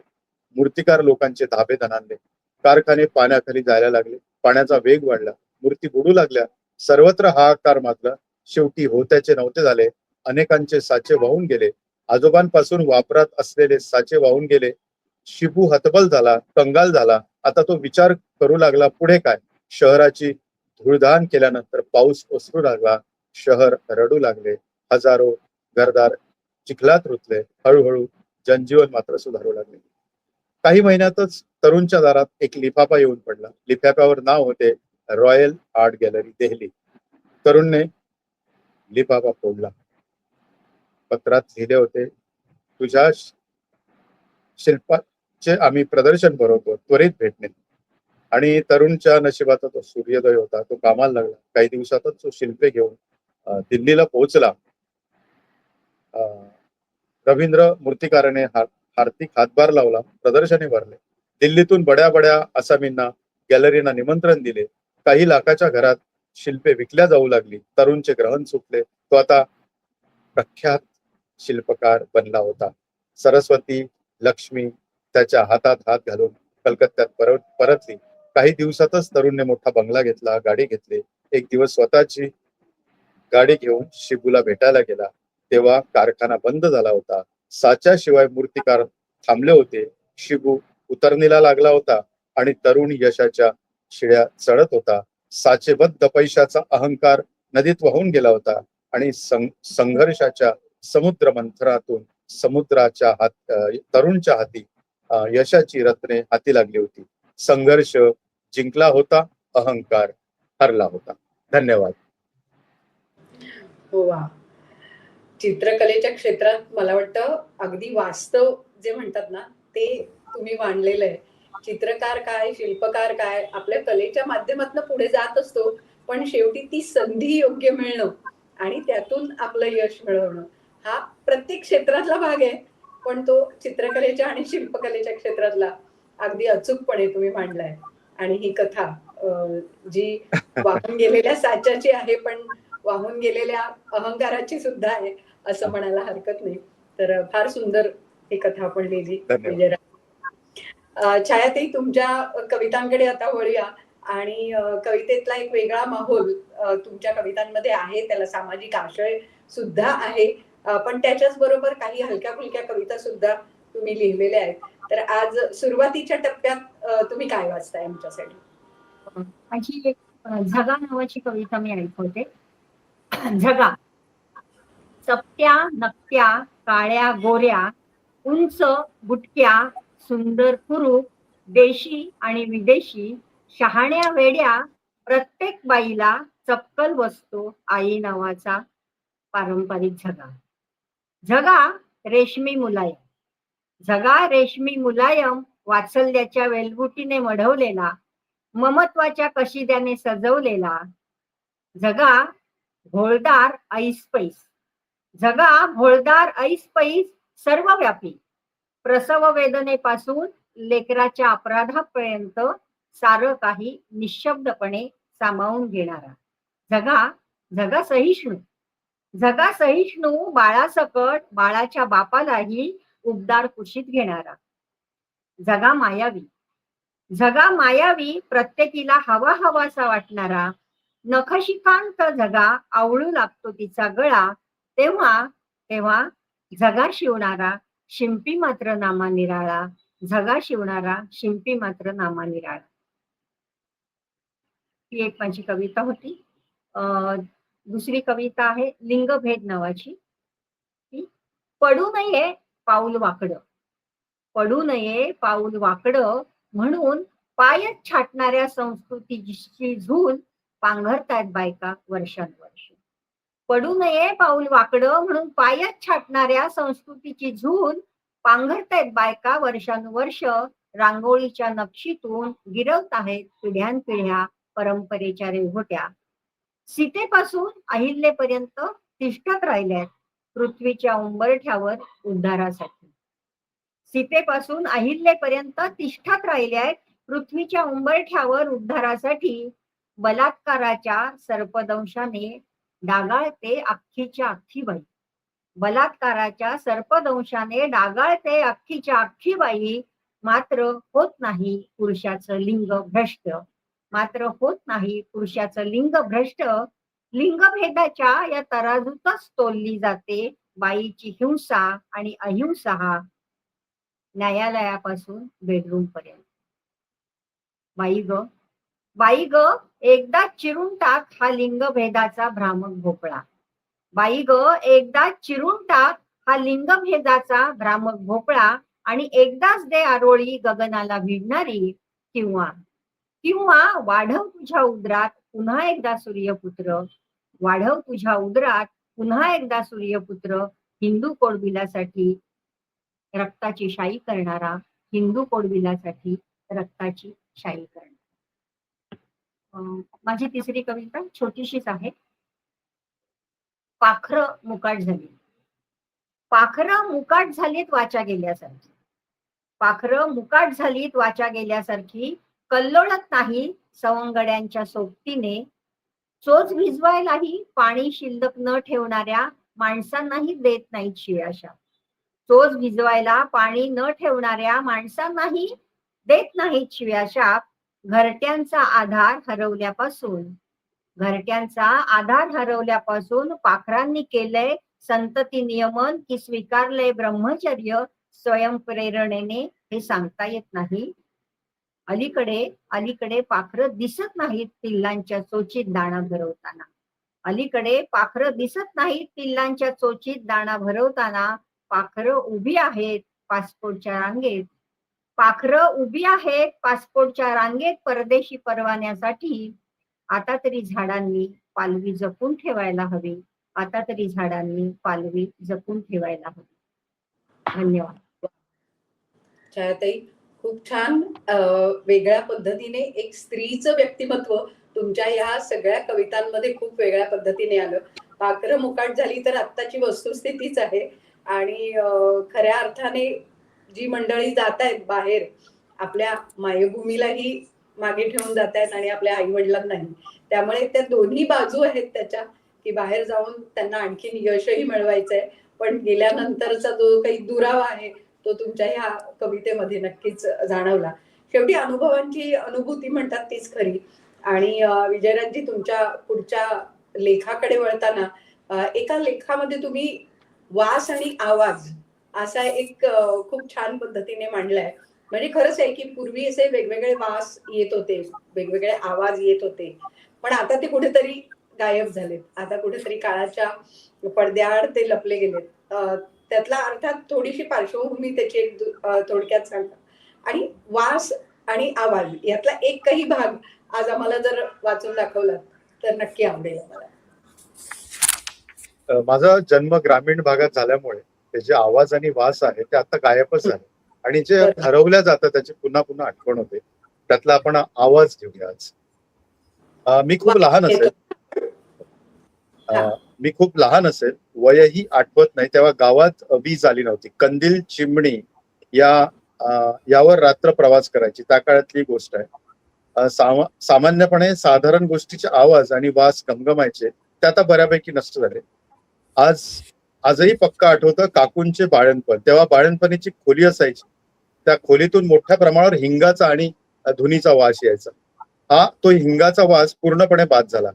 मूर्तिकार लोकांचे धाबे दणाणले. कारखाने पाण्याखाली जायला लागले. पाण्याचा वेग वाढला. मूर्ती बुडू लागल्या. सर्वत्र हाहाकार माजला. शेवटी होत्याचे नव्हते झाले. अनेकांचे साचे वाहून गेले. आजोबांपासून वापरात असलेले साचे वाहून गेले. शिबू हतबल झाला, कंगाल झाला. आता तो विचार करू लागला, पुढे काय? शहराची धूळधाण केल्यानंतर पाऊस ओसरू लागला. शहर रडू लागले. हजारो घरदार चिखलात रुतले. हळूहळू जनजीवन मात्र सुधारू लागले. काही महिन्यातच तरुणच्या दारात एक लिफाफा येऊन पडला. लिफाफ्यावर नाव होते, रॉयल आर्ट गॅलरी देहली. तरुणने लिफाफा फोडला. पत्रात लिहिले होते, तुझ्या शिल्पाचे आम्ही प्रदर्शन भरवतो, त्वरित भेटणे. आणि तरुणच्या नशिबाचा तो सूर्योदय होता. तो कामाला लागला. काही दिवसातच तो शिल्पे घेऊन दिल्लीला पोहोचला. रवींद्र मूर्तिकाराने हार्दिक हातभार लावला. प्रदर्शने भरले. दिल्लीतून बड्या बड्या आसामींना, गॅलरीना निमंत्रण दिले. काही लाखाच्या घरात शिल्पे विकल्या जाऊ लागली. तरुणचे ग्रहण सुटले. तो आता प्रख्यात शिल्पकार बनला होता. सरस्वती लक्ष्मी त्याच्या हातात हात घालून कलकत्त्यात परतली. काही दिवसातच तरुणने मोठा बंगला घेतला, गाडी घेतली. एक दिवस स्वतःची गाडी घेऊन शिबूला भेटायला गेला. तेव्हा कारखाना बंद झाला होता. साच्याशिवाय मूर्तिकार थांबले होते. शिबू उतरणीला लागला होता आणि तरुण यशाच्या शिड्या चढत होता. साचेबद्ध पैशाचा अहंकार नदीत वाहून गेला होता आणि संघर्षाच्या समुद्र मंथनातून तरुणच्या हाती यशाची रत्ने हाती लागली होती. संघर्ष जिंकला होता, अहंकार हरला होता. धन्यवाद. हो वा. चित्रकलेच्या क्षेत्रात मला वाटतं अगदी वास्तव जे म्हणतात ना ते तुम्ही मांडलेलं आहे. चित्रकार काय, शिल्पकार काय, आपल्या कलेच्या माध्यमातून पुढे जात असतो, पण शेवटी ती संधी योग्य मिळणं आणि त्यातून आपलं यश मिळवणं हा प्रत्येक क्षेत्रातला भाग आहे. पण तो चित्रकलेच्या आणि शिल्पकलेच्या क्षेत्रातला अगदी अचूकपणे तुम्ही मांडलाय. आणि ही कथा जी वाहून गेलेल्या साच्याची आहे, पण वाहून गेलेल्या अहंकाराची सुद्धा आहे असं म्हणायला हरकत नाही. तर फार सुंदर ही कथा आपण लिहिली धन्यवाद. विजयराव. छायाताई, तुमच्या कवितांकडे आता वळूया. आणि कवितेतला एक वेगळा माहोल तुमच्या कवितांमध्ये आहे, त्याला सामाजिक आशय सुद्धा आहे. पण त्याच्याच बरोबर काही हलक्या फुलक्या कविता सुद्धा तुम्ही लिहिलेल्या आहेत. तर आज सुरुवातीच्या टप्प्यात तुम्ही काय वाचताय आमच्यासाठी? माझी एक झगा नावाची कविता मी ऐकवते. झगा. चपट्या नक्क्या काळ्या गोऱ्या, उंच बुटक्या, सुंदर कुरूप, देशी आणि विदेशी, शहाण्या वेड्या, प्रत्येक बाईला चपकल बसतो आई नावाचा पारंपरिक झगा. झगा रेशमी मुलायम. झगा रेशमी मुलायम, वात्सल्याच्या वेलबुटीने मढवलेला, ममत्वाच्या कशिद्याने सजवलेला. झगा भोळदार ऐसपैस. झगा भोळदार ऐसपैस, सर्वव्यापी, प्रसव वेदनेपासून लेकराच्या अपराधापर्यंत सारं काही निशब्दपणे सामावून घेणारा. झगा झगा सहिष्णू. झगा सहिष्णू, बाळासकट बाळाच्या बापालाही उबदार कुशीत घेणारा. झगा मायावी. झगा मायावी, प्रत्येकीला हवा हवासा वाटणारा. नखशिखांत झगा आवळू लागतो तिचा गळा, तेव्हा तेव्हा झगा शिवणारा, शिंपी मात्र नामा निराळा. झगा शिवणारा, शिंपी मात्र नामा निराळा. ही एक माझी कविता होती. दुसरी कविता आहे लिंगभेद नावाची. पडू नये पाऊल वाकडं. पडू नये पाऊल वाकडं म्हणून पायच छाटणाऱ्या संस्कृतीची झूल पांघरतायत बायका वर्षानुवर्ष. पडू नये पाऊल वाकडं म्हणून पायच छाटणाऱ्या संस्कृतीची झूल पांघरतायत बायका वर्षानुवर्ष. रांगोळीच्या नक्षीतून गिरवत आहेत पिढ्यानपिढ्या परंपरेच्या रेघोट्या. सीतेपासून अहिल्यापर्यंत तिष्ठत राहिल्यात पृथ्वीच्या उंबरठ्यावर उद्धारासाठी. सीतेपासून अहिल्यापर्यंत तिष्ठत राहिल्यात पृथ्वीच्या उंबरठ्यावर उद्धारासाठी. बलात्काराच्या सर्पदंशाने डागाळते अख्खीच्या अख्खी बाई. बलात्काराच्या सर्पदंशाने डागाळते अख्खीच्या अख्खी बाई. मात्र होत नाही पुरुषाचं लिंग भ्रष्ट. मात्र होत नाही पुरुषाचं लिंग भ्रष्ट. लिंगभेदाच्या या तराजूतच तोलली जाते बाईची हिंसा आणि अहिंसा, न्यायालयापासून बेडरूम पर्यंत. बाई ग, बाई ग, एकदा चिरून टाक हा लिंगभेदाचा भ्रामक भोपळा. बाई ग, एकदा चिरून टाक हा लिंगभेदाचा भ्रामक भोपळा आणि एकदाच दे आरोळी गगनाला भिडणारी. किंवा किंवा वाढव तुझ्या उदरात पुन्हा एकदा सूर्यपुत्र. वाढव तुझ्या उदरात पुन्हा एकदा सूर्यपुत्र. हिंदू कोडबिलासाठी रक्ताची शाई करणारा. हिंदू कोडबिलासाठी रक्ताची शाई करणारा. माझी तिसरी कविता छोटीशीच आहे. पाखरं मुकाट झाली. पाखरं मुकाट झालीत वाचा गेल्यासारखी. पाखरं मुकाट झालीत वाचा गेल्यासारखी. कल्लोळत नाही सवंगड्यांच्या सोबतीने. चोच भिजवायलाही पाणी शिल्लक न ठेवणाऱ्या माणसांनाही देत नाहीत शिव्याशा. चोच भिजवायला पाणी न ठेवणाऱ्या माणसांनाही देत नाहीत शिव्याशा. घरट्यांचा आधार हरवल्यापासून, घरट्यांचा आधार हरवल्यापासून पाखरांनी केलंय संतती नियमन की स्वीकारलंय ब्रह्मचर्य स्वयंप्रेरणेने हे सांगता येत नाही. अलीकडे अलीकडे पाखरं दिसत नाहीत पिल्लांच्या चोचीत दाणा भरवताना. अलीकडे पाखरं दिसत नाहीत पिल्लांच्या चोचीत दाणा भरवताना. पाखरं उभी आहेत पासपोर्टच्या रांगेत. पाखरं उभी आहेत पासपोर्टच्या रांगेत परदेशी परवान्यासाठी. आता तरी झाडांनी पालवी जपून ठेवायला हवी. आता तरी झाडांनी पालवी जपून ठेवायला हवी. धन्यवाद. छायाताई, खूप छान. वेगळ्या पद्धतीने एक स्त्रीचं व्यक्तिमत्व तुमच्या या सगळ्या कवितांमध्ये खूप वेगळ्या पद्धतीने आलं. पाखरं मुकाट झाली तर आत्ताची वस्तुस्थितीच आहे. आणि खऱ्या अर्थाने जी मंडळी जात आहेत बाहेर, आपल्या मायभूमीलाही मागे ठेवून जात आहेत आणि आपल्या आई वडिलांनाही. त्यामुळे त्या दोन्ही बाजू आहेत त्याच्या, की बाहेर जाऊन त्यांना आणखीन यशही मिळवायचंय, पण गेल्यानंतरचा जो काही दुरावा आहे तो तुमच्या ह्या कवितेमध्ये नक्कीच जाणवला. शेवटी अनुभवांची अनुभूती म्हणतात तीच खरी. आणि विजयराजजी, तुमच्या पुढच्या लेखाकडे वळताना एका लेखामध्ये तुम्ही वास आणि आवाज असा एक खूप छान पद्धतीने मांडलाय. म्हणजे खरंच आहे की पूर्वी असे वेगवेगळे वास येत होते, वेगवेगळे आवाज येत होते, पण आता ते कुठेतरी गायब झालेत. आता कुठेतरी काळाच्या पडद्याआड ते लपले गेलेत. त्यातला अर्थात थोडीशी पार्श्वभूमी त्याची एक थोडक्यात सांगा. आणि वास आणि आवाज यातला एकही भाग आज आम्हाला जर वाचून दाखवलात तर नक्की आवडेल आम्हाला. माझा जन्म ग्रामीण भागात झाल्यामुळे ते जे आवाज आणि वास आहे ते आता गायबच झाले, आणि जे बरं. ठरवल्या जातं त्याची पुन्हा पुन्हा आठवण होते. त्यातला आपण आवाज घेऊया आज. मी खूप लहान असेल, हा. मी खूप लहान असेल, वयही आठवत नाही, तेव्हा गावात वीज आली नव्हती. कंदील चिमणी यावर रात्र प्रवास करायची, त्या काळातली गोष्ट आहे. सामान्यपणे साधारण गोष्टीचे आवाज आणि वास घमघमायचे, ते आता बऱ्यापैकी नष्ट झाले. आजही पक्का आठवतं काकूंचे बाळणपण. तेव्हा बाळणपणीची खोली असायची, त्या खोलीतून मोठ्या प्रमाणावर हिंगाचा आणि धुनीचा वास यायचा. तो हिंगाचा वास पूर्णपणे बाद झाला.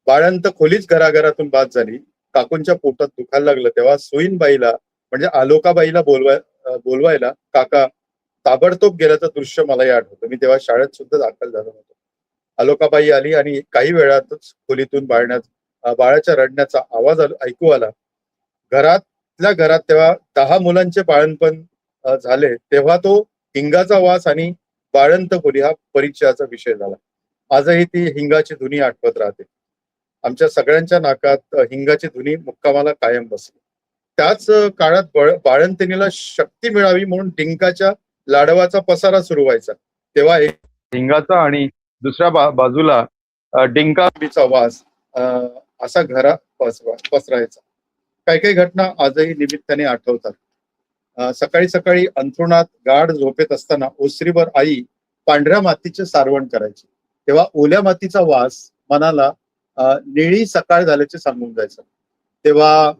बाळंत खोलीच घराघरातून बाद झाली. काकूंच्या पोटात दुखायला लागलं तेव्हा सुईणबाईला म्हणजे आलोकाबाईला बोलवायला काका ताबडतोब गेल्याचं दृश्य मलाही आठवतं. मी तेव्हा शाळेत सुद्धा दाखल झालो होतो. आलोकाबाई आली आणि काही वेळातच खोलीतून बाळाच्या रडण्याचा आवाज ऐकू आला. घरातल्या घरात तेव्हा 10 मुलांचे बाळणपण झाले तेव्हा तो हिंगाचा वास आणि बाळंत खोली हा परिचयाचा विषय झाला. आजही ती हिंगाची धुनी आठवत राहते. आमच्या सगळ्यांच्या नाकात हिंगाची धुनी मुक्कामाला कायम बसली. त्याच काळात बाळंतिणीला शक्ती मिळावी म्हणून डिंकाच्या लाडवाचा पसारा सुरू व्हायचा. तेव्हा एक हिंगाचा आणि दुसऱ्या बाजूला डिंकाचा वास असा घरात पसरायचा. काही काही घटना आजही निमित्ताने आठवतात. सकाळी सकाळी अंथरुणात गाढ झोपेत असताना ओसरीवर आई पांढऱ्या मातीचे सारवण करायची. तेव्हा ओल्या मातीचा वास मनाला निळी सकाळ झाल्याचे सांगून जायचं. तेव्हा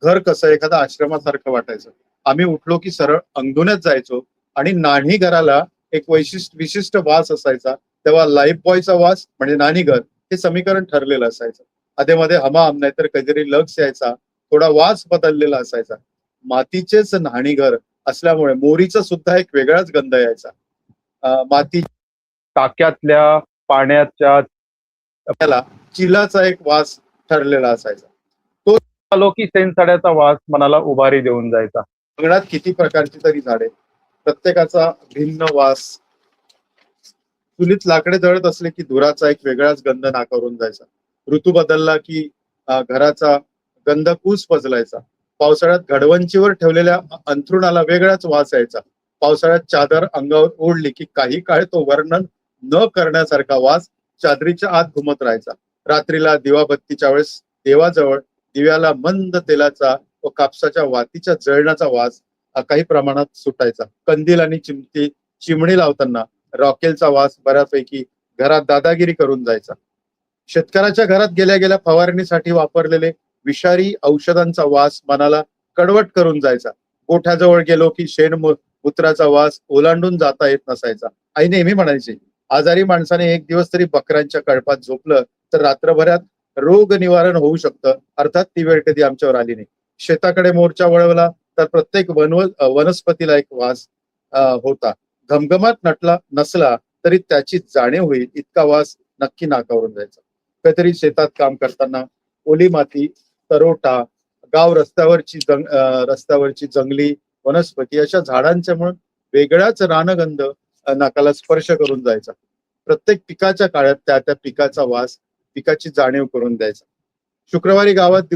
घर कसं एखादा आश्रमासारखं वाटायचं. आम्ही उठलो की सरळ अंगणेत जायचो आणि न्हाणी घराला एक विशिष्ट वास असायचा. तेव्हा लाईफ बॉयचा वास म्हणजे नाणी घर हे समीकरण ठरलेलं असायचं. अधेमध्ये हमाम नाहीतर कधीतरी लक्स यायचा, थोडा वास बदललेला असायचा. मातीचेच न्हाणी घर असल्यामुळे मोरीचा सुद्धा एक वेगळाच गंध यायचा. माती टाक्यातल्या पाण्याच्या त्याला चिलाचा एक वास ठरलेला असायचा. तो आलो की सेनसाड्याचा वास मनाला उभारी देऊन जायचा. अंगणात किती प्रकारची तरी झाडे, प्रत्येकाचा भिन्न वास. चुलीत लाकडे जळत असले की धुराचा एक वेगळाच गंध नाकारून जायचा. ऋतू बदलला की घराचा गंध कूस पचलायचा. पावसाळ्यात घडवंचीवर ठेवलेल्या अंथरुणाला वेगळाच वास यायचा. पावसाळ्यात चादर अंगावर ओढली की काही काळ तो वर्णन न करण्यासारखा वास चादरीच्या आत घुमत राहायचा. रात्रीला दिवाबत्तीच्या वेळेस देवाजवळ दिव्याला मंद तेलाचा व कापसाच्या वातीच्या जळण्याचा वास काही प्रमाणात सुटायचा. कंदील आणि चिमणी लावताना रॉकेलचा वास बऱ्यापैकी घरात दादागिरी करून जायचा. शेतकऱ्याच्या घरात गेल्या गेल्या फवारणीसाठी वापरलेले विषारी औषधांचा वास मनाला कडवट करून जायचा. गोठ्याजवळ गेलो की मूत्राचा वास ओलांडून जाता येत नसायचा. आई नेहमी म्हणायची, आजारी माणसाने एक दिवस तरी बकऱ्यांच्या कळपात झोपलं तर रात्रभरात रोग निवारण होऊ शकतं. अर्थात ती वेळ कधी आमच्यावर आली नाही. शेताकडे मोर्चा वळवला तर प्रत्येक वनस्पतीला एक वास होता. घमघमाट नसला तरी त्याची जाणीव होईल इतका वास नक्की नाकावरून जायचा. काहीतरी शेतात काम करताना ओली माती, तरोटा, गाव रस्त्यावरची जंगली वनस्पती अशा झाडांच्या म्हणून वेगळाच रानगंध नाकाला स्पर्श करून जायचा. प्रत्येक पिकाच्या काळात त्या त्या पिकाचा वास पिकाची जाणीव करून द्यायचा. शुक्रवारी गावात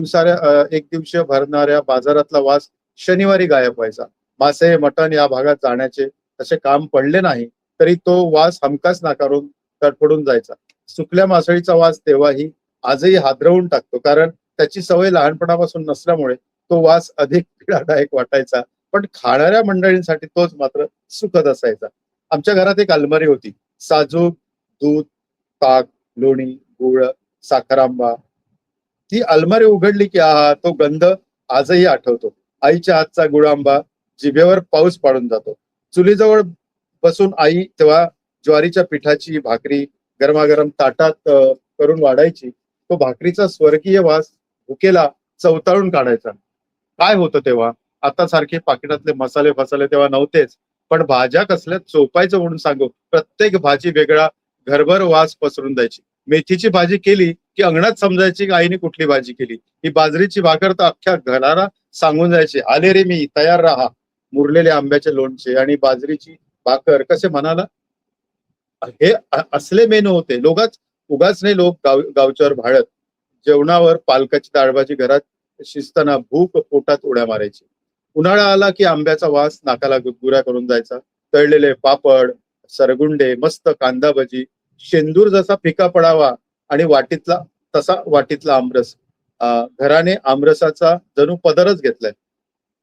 एक दिवशीय भरणाऱ्या बाजारातला वास शनिवारी गायब व्हायचा. मासे मटण या भागात जाण्याचे तसे काम पडले नाही तरी तो वास हमखास नाकारून तडफडून जायचा. सुकल्या मासळीचा वास तेव्हाही आजही हादरवून टाकतो, कारण त्याची सवय लहानपणापासून नसल्यामुळे तो वास अधिक पीडादायक वाटायचा, पण खाणाऱ्या मंडळींसाठी तोच मात्र सुखद असायचा. आमच्या घरात एक अलमारी होती. साजूक दूध, ताक, लोणी, गुळ, साखरांबा. ती अलमारी उघडली की आहा, तो गंध आजही आठवतो. आईच्या हातचा गुळांबा जिभेवर पाऊस पाडून जातो. चुलीजवळ बसून आई तेव्हा ज्वारीच्या पिठाची भाकरी गरमागरम ताटात करून वाढायची. तो भाकरीचा स्वर्गीय वास भुकेला चवताळून काढायचा. काय होतं तेव्हा? आता सारखे पाकिटातले मसाले फसाले तेव्हा नव्हतेच, पण भाज्या कसल्या चोपायचं म्हणून सांगू, प्रत्येक भाजी वेगळा घरभर वास पसरून द्यायची. मेथीची भाजी केली की अंगणात समजायची की आईने कुठली भाजी केली. ही बाजरीची भाकर तर अख्ख्या घराला सांगून जायची, आले रे मी, तयार राहा. मुरलेले आंब्याचे लोणचे आणि बाजरीची भाकर कसे म्हणाला. हे असले मेनू होते. उगाच नाही लोक गावच्यावर भाळत. जेवणावर पालकाची डाळभाजी घरात शिजताना भूक पोटात उड्या मारायची. उन्हाळा आला की आंब्याचा वास नाकाला गुदगुऱ्या करून जायचा. तळलेले पापड, सरगुंडे, मस्त कांदा भजी, शेंदूर जसा फिका पडावा आणि वाटीतला आमरस. घराने आमरसाचा जणू पदरच घेतलाय.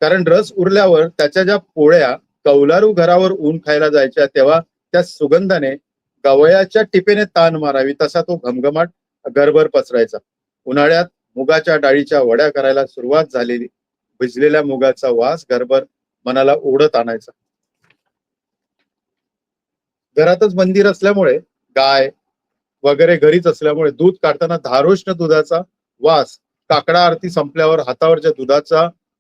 कारण रस उरल्यावर त्याच्या ज्या पोळ्या कौलारू घरावर ऊन खायला जायच्या तेव्हा त्या सुगंधाने गवयाच्या टिपेने ताण मारावी तसा तो घमघमाट घरभर पसरायचा. उन्हाळ्यात मुगाच्या डाळीच्या वड्या करायला सुरुवात झालेली. भिजलेल्या मुगाचा वास घरभर मनाला ओढत आणायचा. घरातच मंदिर असल्यामुळे, गाय वगैरे घरीच असल्यामुळे दूध काढताना धारोष्ण दुधाचा वास, काकडा आरती संपल्यावर हातावरच्या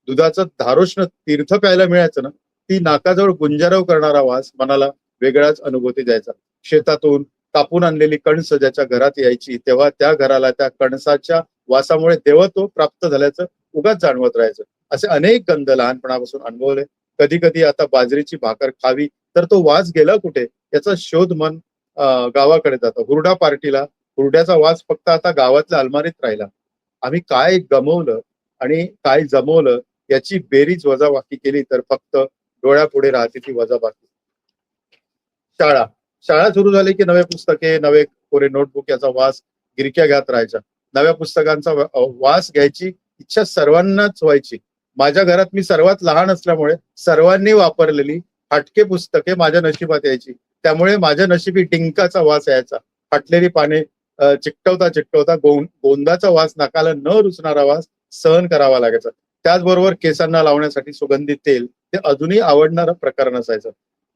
दुधाचं धारोष्ण तीर्थ प्यायला मिळायचं ना, ती नाकाजवळ गुंजारव करणारा वास मनाला वेगळाच अनुभूती द्यायचा. शेतातून कापून आणलेली कणस ज्याच्या घरात यायची तेव्हा त्या घराला त्या कणसाच्या वासामुळे देवत्व प्राप्त झाल्याचं उगाच जाणवत राहायचं. असे अनेक गंध लहानपणापासून अनुभवले. कधी कधी आता बाजरीची भाकर खावी तर तो वास गेला कुठे याचा शोध मन गावाकडे जातं. हुरडा पार्टीला हुरड्याचा वास फक्त आता गावातल्या अलमारीत राहिला. आम्ही काय गमवलं आणि काय जमवलं याची बेरीज वजाबाकी केली तर फक्त डोळ्यापुढे राहते ती वजाबाकी. शाळा सुरू झाली की नवे पुस्तके, नवे कोरे नोटबुक याचा वास गिरक्या घात राहायचा. नव्या पुस्तकांचा वास घ्यायची इच्छा सर्वांनाच व्हायची. माझ्या घरात मी सर्वात लहान असल्यामुळे सर्वांनी वापरलेली फाटके पुस्तके माझ्या नशिबात यायची. त्यामुळे माझ्या नशिबी डिंकाचा वास यायचा. फाटलेली पाने चिकटवता गोंदाचा वास, नाकाला न रुचणारा वास सहन करावा लागायचा. त्याचबरोबर केसांना लावण्यासाठी सुगंधी तेल, ते अजूनही आवडणारं प्रकार नसायचं.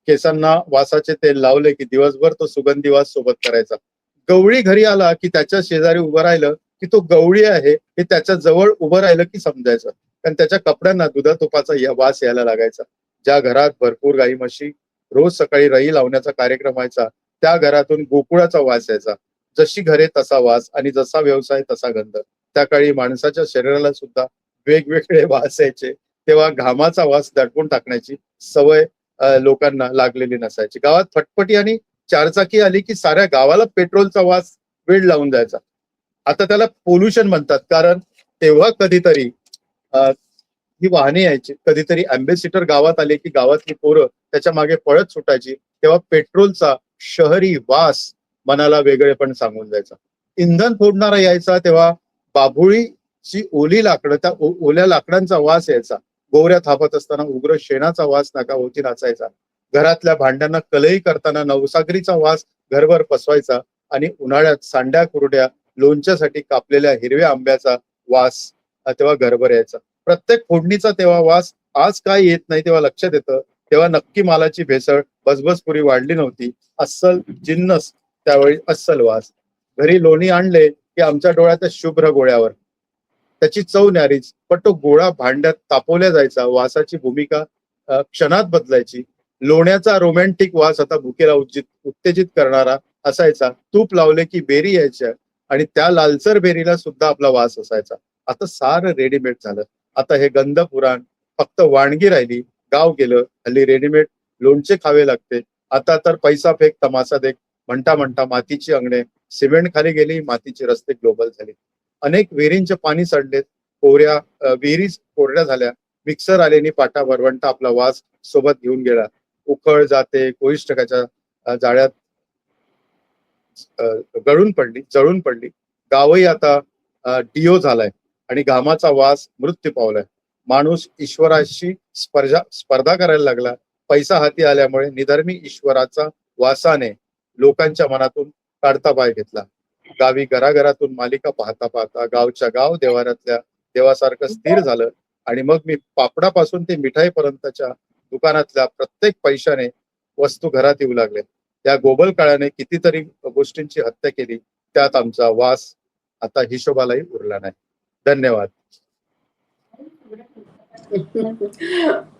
केसांना वासाचे तेल लावले की दिवसभर तो सुगंधी वास सोबत करायचा. गवळी घरी आला की त्याच्या शेजारी उभं राहिलं की तो गवळी आहे हे त्याच्या जवळ उभं राहिलं की समजायचं. कारण त्याच्या कपड्यांना दुधातुपाचा वास यायला लागायचा. ज्या घरात भरपूर गाई म्हशी रोज सकाळी रई लावण्याचा कार्यक्रम व्हायचा त्या घरातून गोकुळाचा वास यायचा. जशी घरे तसा वास आणि जसा व्यवसाय तसा गंध. त्या काळी माणसाच्या शरीराला सुद्धा वेगवेगळे वास यायचे. तेव्हा घामाचा वास दडपून टाकण्याची सवय लोकांना लागलेली नसायची. गावात फटफटी आणि चारचाकी आली की साऱ्या गावाला पेट्रोलचा वास वेळ लावून जायचा. आता त्याला पोल्युशन म्हणतात, कारण तेव्हा कधीतरी ही वाहने यायची. कधीतरी अँबेसिडर गावात आले की गावातली पोरं त्याच्या मागे पळत सुटायची. तेव्हा पेट्रोलचा शहरी वास मनाला वेगळेपण सांगून जायचा. इंधन फोडणारा यायचा तेव्हा बाभुळीची ओली लाकडं, त्या ओल्या लाकडांचा वास यायचा. गोवऱ्या थापत असताना उग्र शेणाचा वास नाकाभोवती नाचायचा. घरातल्या भांड्यांना कलई करताना नवसागरीचा वास घरभर पसवायचा. आणि उन्हाळ्यात सांड्या कुरड्या लोणच्यासाठी कापलेल्या हिरव्या आंब्याचा वास तेव्हा घरभर यायचा. प्रत्येक फोडणीचा तेव्हा वास आज काय येत नाही तेव्हा लक्षात येतं. तेव्हा नक्की मालाची भेसळ बसबसपुरी वाढली नव्हती. अस्सल जिन्नस त्यावेळी अस्सल वास. घरी लोणी आणले की आमच्या डोळ्यात शुभ्र गोळ्यावर त्याची चव न्यारीच, पण तो गोळा भांड्यात तापवल्या जायचा. वासाची भूमिका क्षणात बदलायची. लोण्याचा रोमॅन्टिक वास आता भुकेला उत्तेजित करणारा असायचा. तूप लावले की बेरी यायच्या आणि त्या लालसर बेरीला सुद्धा आपला वास असायचा. आता सारं रेडीमेड झालं. आता हे गंध पुराण फक्त वाणगी राहिली. गाव गेलं. हल्ली रेडीमेड लोणचे खावे लागते. आता तर पैसा फेक तमासा देख म्हणता म्हणता मातीची अंगणे सिमेंट खाली गेली. मातीचे रस्ते ग्लोबल झाले. अनेक विहिरींचे पाणी सडलेत. विहिरी कोरड्या झाल्या. मिक्सर आलेनी पाटा वरवंटा आपला वास सोबत घेऊन गेला. उखळ जाते कोळिष्टकाच्या जाळ्यात जळून पडली. गावही आता डिओ झालाय आणि घामाचा वास मृत्यू पावलाय. माणूस ईश्वराशी स्पर्धा करायला लागला. पैसा हाती आल्यामुळे निधर्मी ईश्वराचा वासाने लोकांच्या मनातून काढता पाय घेतला. गावी घराघरातून मालिका पाहता पाहता गावच्या गाव देवाऱ्यातल्या देवासारखं स्थिर झालं. आणि मग मी पापडापासून ते मिठाईपर्यंतच्या दुकानातल्या प्रत्येक पैशाने वस्तू घरात येऊ लागले. त्या गोबल काळाने कितीतरी गोष्टींची हत्या केली. त्यात आमचा वास आता हिशोबालाही उरला नाही. धन्यवाद.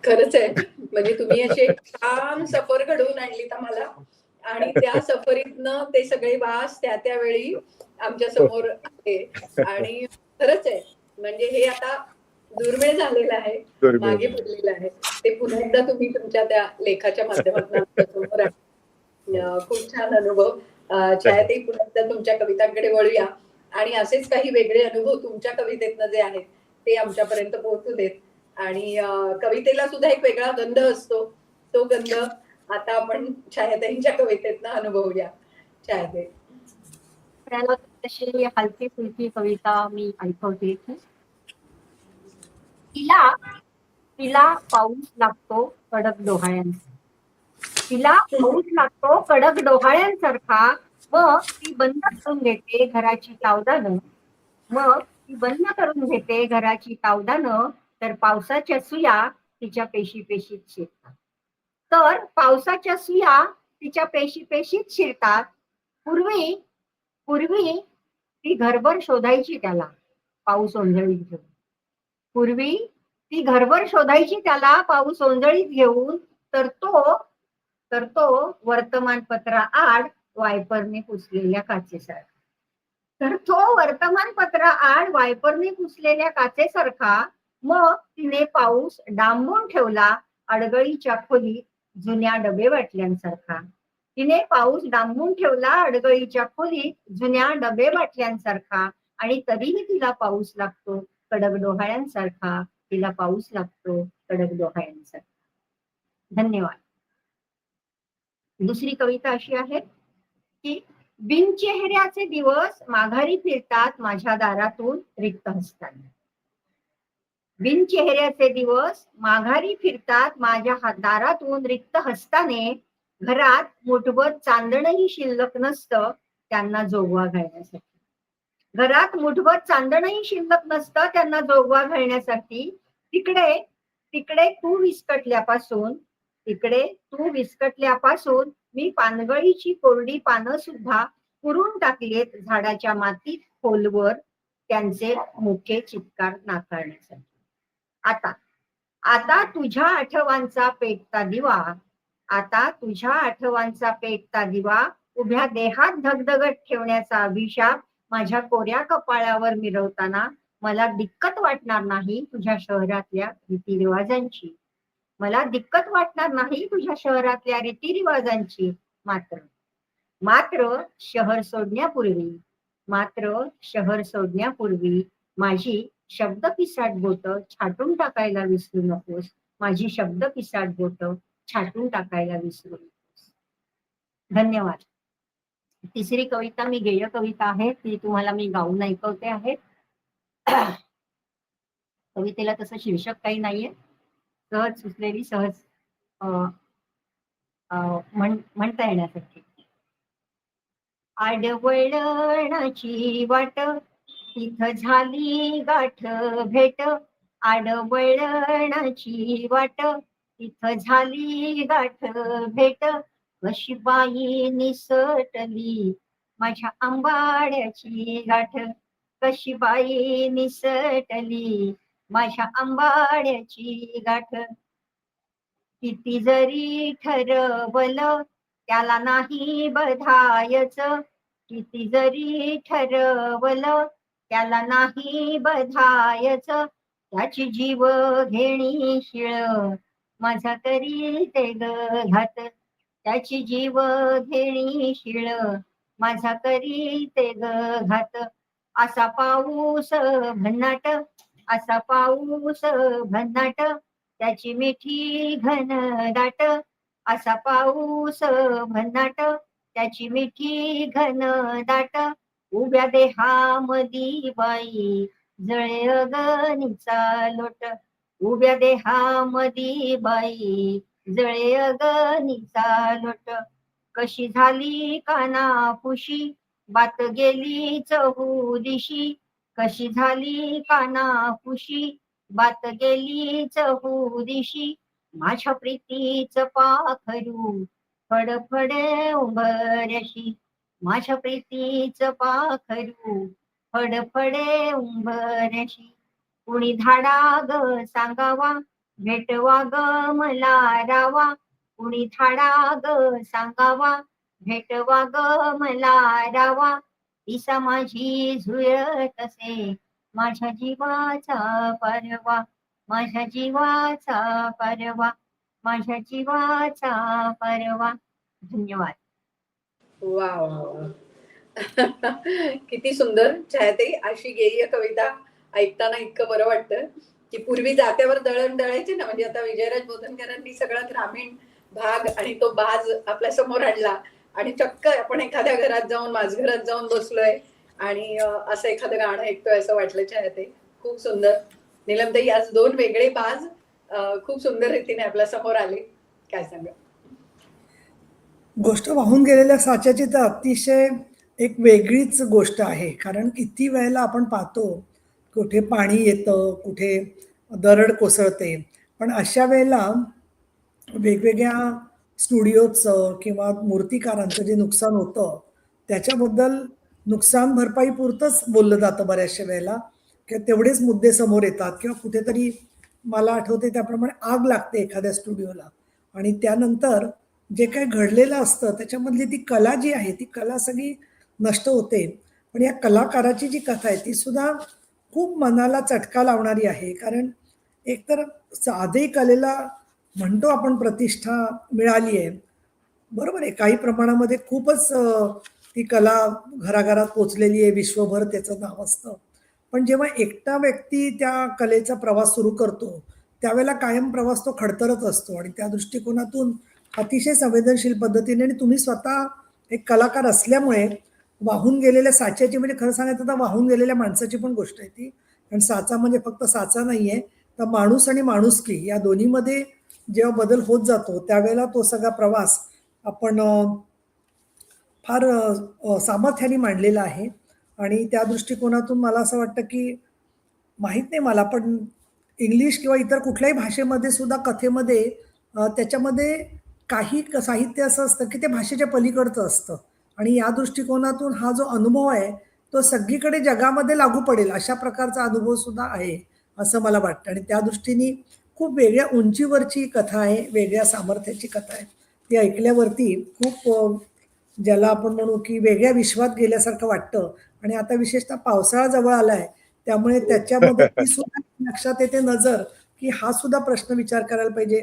खरंच आहे. म्हणजे तुम्ही अशी एक छान सफर घडवून आणलीत आम्हाला आणि त्या सफरीतनं ते सगळे वास त्या त्यावेळी आमच्या समोर आले आणि खरंच आहे. म्हणजे हे आता दुर्मिळ झालेलं आहे, दुर्मिळ. मागे पडलेलं आहे. ते पुन्हा एकदा तुम्ही तुमच्या त्या लेखाच्या माध्यमातून आमच्या समोर आणलं. खूप छान अनुभव. छायाताई, पुन्हा एकदा तुमच्या कवितांकडे वळूया आणि असेच काही वेगळे अनुभव तुमच्या कवितेतनं जे आहेत ते आमच्यापर्यंत पोहोचू देत. आणि कवितेला सुद्धा एक वेगळा गंध असतो. तो गंध आता आपण छायाताईंच्या कवितेतनं अनुभवूया. छायाताई. तशी हलकी फुलकी कविता मी ऐकवते की तिला तिला पाऊस लागतो कडक डोहाळ्यांचा. तिला पाऊस लागतो कडक डोहाळ्यांसारखा. मग ती बंद करून घेते घराची तावदानं. मग ती बंद करून घेते घराची तावदानं. तर पावसाच्या सुया तिच्या पेशी पेशीत शिरतात. तर पावसाच्या सुया तिच्या पेशी पेशीत शिरतात. पूर्वी पूर्वी ती घरभर शोधायची त्याला पाऊस ओंजळीत घेऊन. पूर्वी ती घरभर शोधायची त्याला पाऊस ओंजळीत घेऊन. तर तो वर्तमानपत्रा आड वायपरने पुसलेल्या काचेसारखा. तर तो वर्तमानपत्रा आड वायपरने पुसलेल्या काचेसारखा. मग तिने पाऊस डांबून ठेवला अडगळीच्या खोलीत जुन्या डबे बाटल्यांसारखा. तिने पाऊस डांबून ठेवला अडगळीच्या खोलीत जुन्या डबे बाटल्यांसारखा. आणि तरीही तिला पाऊस लागतो कडक डोहाळ्यांसारखा. तिला पाऊस लागतो कडक डोहाळ्यांसारखा. धन्यवाद. दुसरी कविता अशी आहे की बिनचेहऱ्याचे दिवस माघारी फिरतात माझ्या दारातून रिक्त हस्ताने. बिनचेहऱ्याचे दिवस माघारी फिरतात माझ्या दारातून रिक्त हस्ताने. घरात मुठभर चांदणही शिल्लक नसतं त्यांना जोगवा घालण्यासाठी. घरात मुठभर चांदणही शिल्लक नसतं त्यांना जोगवा घालण्यासाठी. तिकडे तिकडे तू विस्कटल्यापासून मी पानगळीची कोरडी पानं सुद्धा पुरून टाकलीत झाडाच्या मातीत खोलवर त्यांचे मुखे चित्कार नाकारण्यासाठी. आता तुझ्या आठवांचा पेटता दिवा. आता तुझ्या आठवांचा पेटता दिवा. उभ्या देहात धगधगत ठेवण्याचा अभिशाप माझ्या कोऱ्या कपाळावर मिरवताना मला दिक्कत वाटणार नाही तुझ्या शहरातल्या रीतिरिवाजांची. मला दिक्कत वाटणार नाही तुझ्या शहरातल्या रीतिरिवाजांची. मात्र शहर सोडण्यापूर्वी माझी शब्द पिसाट बोट छाटून टाकायला विसरू नकोस. माझी शब्द पिसाट बोट छाटून टाकायला विसरू नकोस. धन्यवाद. तिसरी कविता मी गेय कविता आहे ती तुम्हाला मी गाऊन ऐकवते आहे. कवितेला तसं शीर्षक काही नाहीये. सहज सुचलेली सहज म्हणता येण्यासाठी. आडवळणाची वाट तिथं झाली गाठ भेट. आडवळणाची वाट तिथं झाली गाठ भेट. कशी बाई निसटली माझ्या आंबाड्याची गाठ. कशी बाई निसटली माझ्या आंबाड्याची गाठ. किती जरी ठरवलं त्याला नाही बधायच. किती जरी ठरवलं त्याला नाही बधायच. त्याची जीव घेणी शिळ माझा करी ते घात. त्याची जीव घेणी शिळ माझा करी ते घात. असा पाऊस भन्नाट असा पाऊस भन्नाट त्याची मिठी घनदाट. असा पाऊस भन्नाट त्याची मिठी घनदाट. उभ्या देहामधी बाई जळे अगणीचा लोट. उभ्या देहामधी बाई जळे अगनीचा लोट. कशी झाली कानापुशी बात गेली चहूदिशी. कशी झाली कानापुशी बात गेली चहूदिशी. माझ्या प्रीतीचं पाखरू फडफडे उंबरशी. माझ्या प्रीतीचं पाखरू फडफडे उंबरशी. कुणी धाडा ग सांगावा भेटवा ग मला रावा. कुणी धाडा ग सांगावा भेटवा ग मला रावा. दिसा माझी झुळत असे माझ्या जीवाचा परवा. माझ्या जीवाचा परवा. माझ्या जीवाचा परवा. धन्यवाद. वा वा वा. किती सुंदर छायाताई. अशी गेय कविता ऐकताना इतकं बरं वाटतं की पूर्वी जात्यावर दळण दळायचे ना, म्हणजे आता विजयराज बोधनकरांनी सगळा ग्रामीण भाग आणि तो बाज आपल्या समोर आणला आणि चक्क आपण एखाद्या घरात जाऊन माझघरात जाऊन बसलोय आणि असं एखादं गाणं ऐकतोय असं वाटलं छायाताई. खूप सुंदर. नीलमताई, आज दोन वेगळे बाज खूप सुंदर रीतीने आपल्या समोर आले. काय सांगा? गोष्ट वाहून गेलेल्या साच्याची तर अतिशय एक वेगळीच गोष्ट आहे. कारण किती वेळेला आपण पाहतो कुठे पाणी येतं, कुठे दरड कोसळते. पण अशा वेळेला वेगवेगळ्या स्टुडिओचं किंवा मूर्तिकारांचं जे नुकसान होतं, त्याच्याबद्दल नुकसान भरपाई पुरतंच बोललं जातं बऱ्याचशा वेळेला, किंवा तेवढेच मुद्दे समोर येतात किंवा कुठेतरी मला आठवते त्याप्रमाणे आग लागते एखाद्या स्टुडिओला आणि त्यानंतर जे काही घडलेलं असतं त्याच्यामधली ती कला जी आहे, ती कला सगळी नष्ट होते. पण या कलाकाराची जी कथा आहे, ती सुद्धा खूप मनाला चटका लावणारी आहे. कारण एकतर साधे कलेला म्हणतो आपण प्रतिष्ठा मिळाली आहे. बरोबर आहे. काही प्रमाणामध्ये खूपच ती कला घराघरात पोचलेली आहे. विश्वभर त्याचं नाव असतं. पण जेव्हा एकटा व्यक्ती त्या कलेचा प्रवास सुरू करतो, त्यावेळेला कायम प्रवास तो खडतरच असतो आणि त्या दृष्टिकोनातून अतिशय संवेदनशील पद्धतीने आणि तुम्ही स्वतः एक कलाकार असल्यामुळे वाहून गेलेल्या साच्याची म्हणजे खरं सांगायचं तर वाहून गेलेल्या माणसाची पण गोष्ट आहे ती. कारण साचा म्हणजे फक्त साचा नाहीये, तर माणूस आणि माणुसकी या दोन्हीमध्ये जेव्हा बदल होत जातो, त्यावेळेला तो सगळा प्रवास आपण फार सामर्थ्याने मांडलेला आहे आणि त्या दृष्टिकोनातून मला असं वाटतं की माहीत नाही मला, पण इंग्लिश किंवा इतर कुठल्याही भाषेमध्ये सुद्धा कथेमध्ये त्याच्यामध्ये काही साहित्य असं असतं की ते भाषेच्या पलीकडचं असतं आणि या दृष्टिकोनातून हा जो अनुभव आहे, तो सगळीकडे जगामध्ये लागू पडेल अशा प्रकारचा अनुभव सुद्धा आहे, असं मला वाटतं आणि त्या दृष्टीने खूप वेगळ्या उंचीवरची कथा आहे, वेगळ्या सामर्थ्याची कथा आहे. ती ऐकल्यावरती खूप ज्याला आपण म्हणू की वेगळ्या विश्वात गेल्यासारखं वाटतं आणि आता विशेषतः पावसाळा जवळ आलाय, त्यामुळे त्याच्यामध्ये ती सुद्धा लक्षात येते नजर, की हा सुद्धा प्रश्न विचार करायला पाहिजे.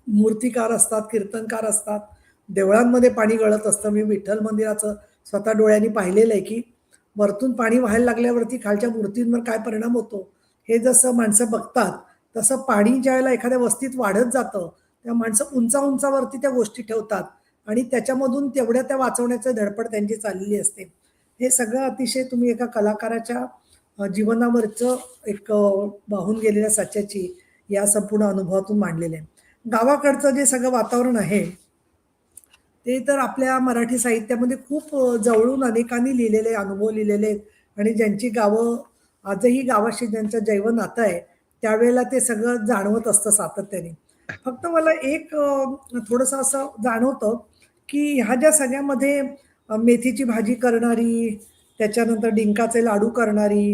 मूर्तिकार असतात, कीर्तनकार असतात, देवळांमध्ये पाणी गळत असतं. मी विठ्ठल मंदिराचं स्वतः डोळ्यांनी पाहिलेलं आहे, की वरतून पाणी व्हायला लागल्यावरती खालच्या मूर्तींवर काय परिणाम होतो, हे जसं माणसं बघतात, तसं पाणी ज्यावेळेला एखाद्या वस्तीत वाढत जातं, त्या माणसं उंचावरती त्या गोष्टी ठेवतात आणि त्याच्यामधून तेवढ्या त्या वाचवण्याचं धडपड त्यांची चाललेली असते. हे सगळं अतिशय तुम्ही एका कलाकाराच्या जीवनावरचं एक वाहून गेलेल्या साच्याची या संपूर्ण अनुभवातून मांडलेलं आहे. गावाकडचं जे सगळं वातावरण आहे, ते तर आपल्या मराठी साहित्यामध्ये खूप जवळून अनेकांनी लिहिलेले अनुभव लिहिलेले आहेत आणि ज्यांची गावं आजही गावाशी ज्यांचं जैव नातं आहे, त्यावेळेला ते सगळं जाणवत असतं सातत्याने. फक्त मला एक थोडंसं असं जाणवतं, की ह्या ज्या सगळ्यामध्ये मेथीची भाजी करणारी, त्याच्यानंतर डिंकाचे लाडू करणारी,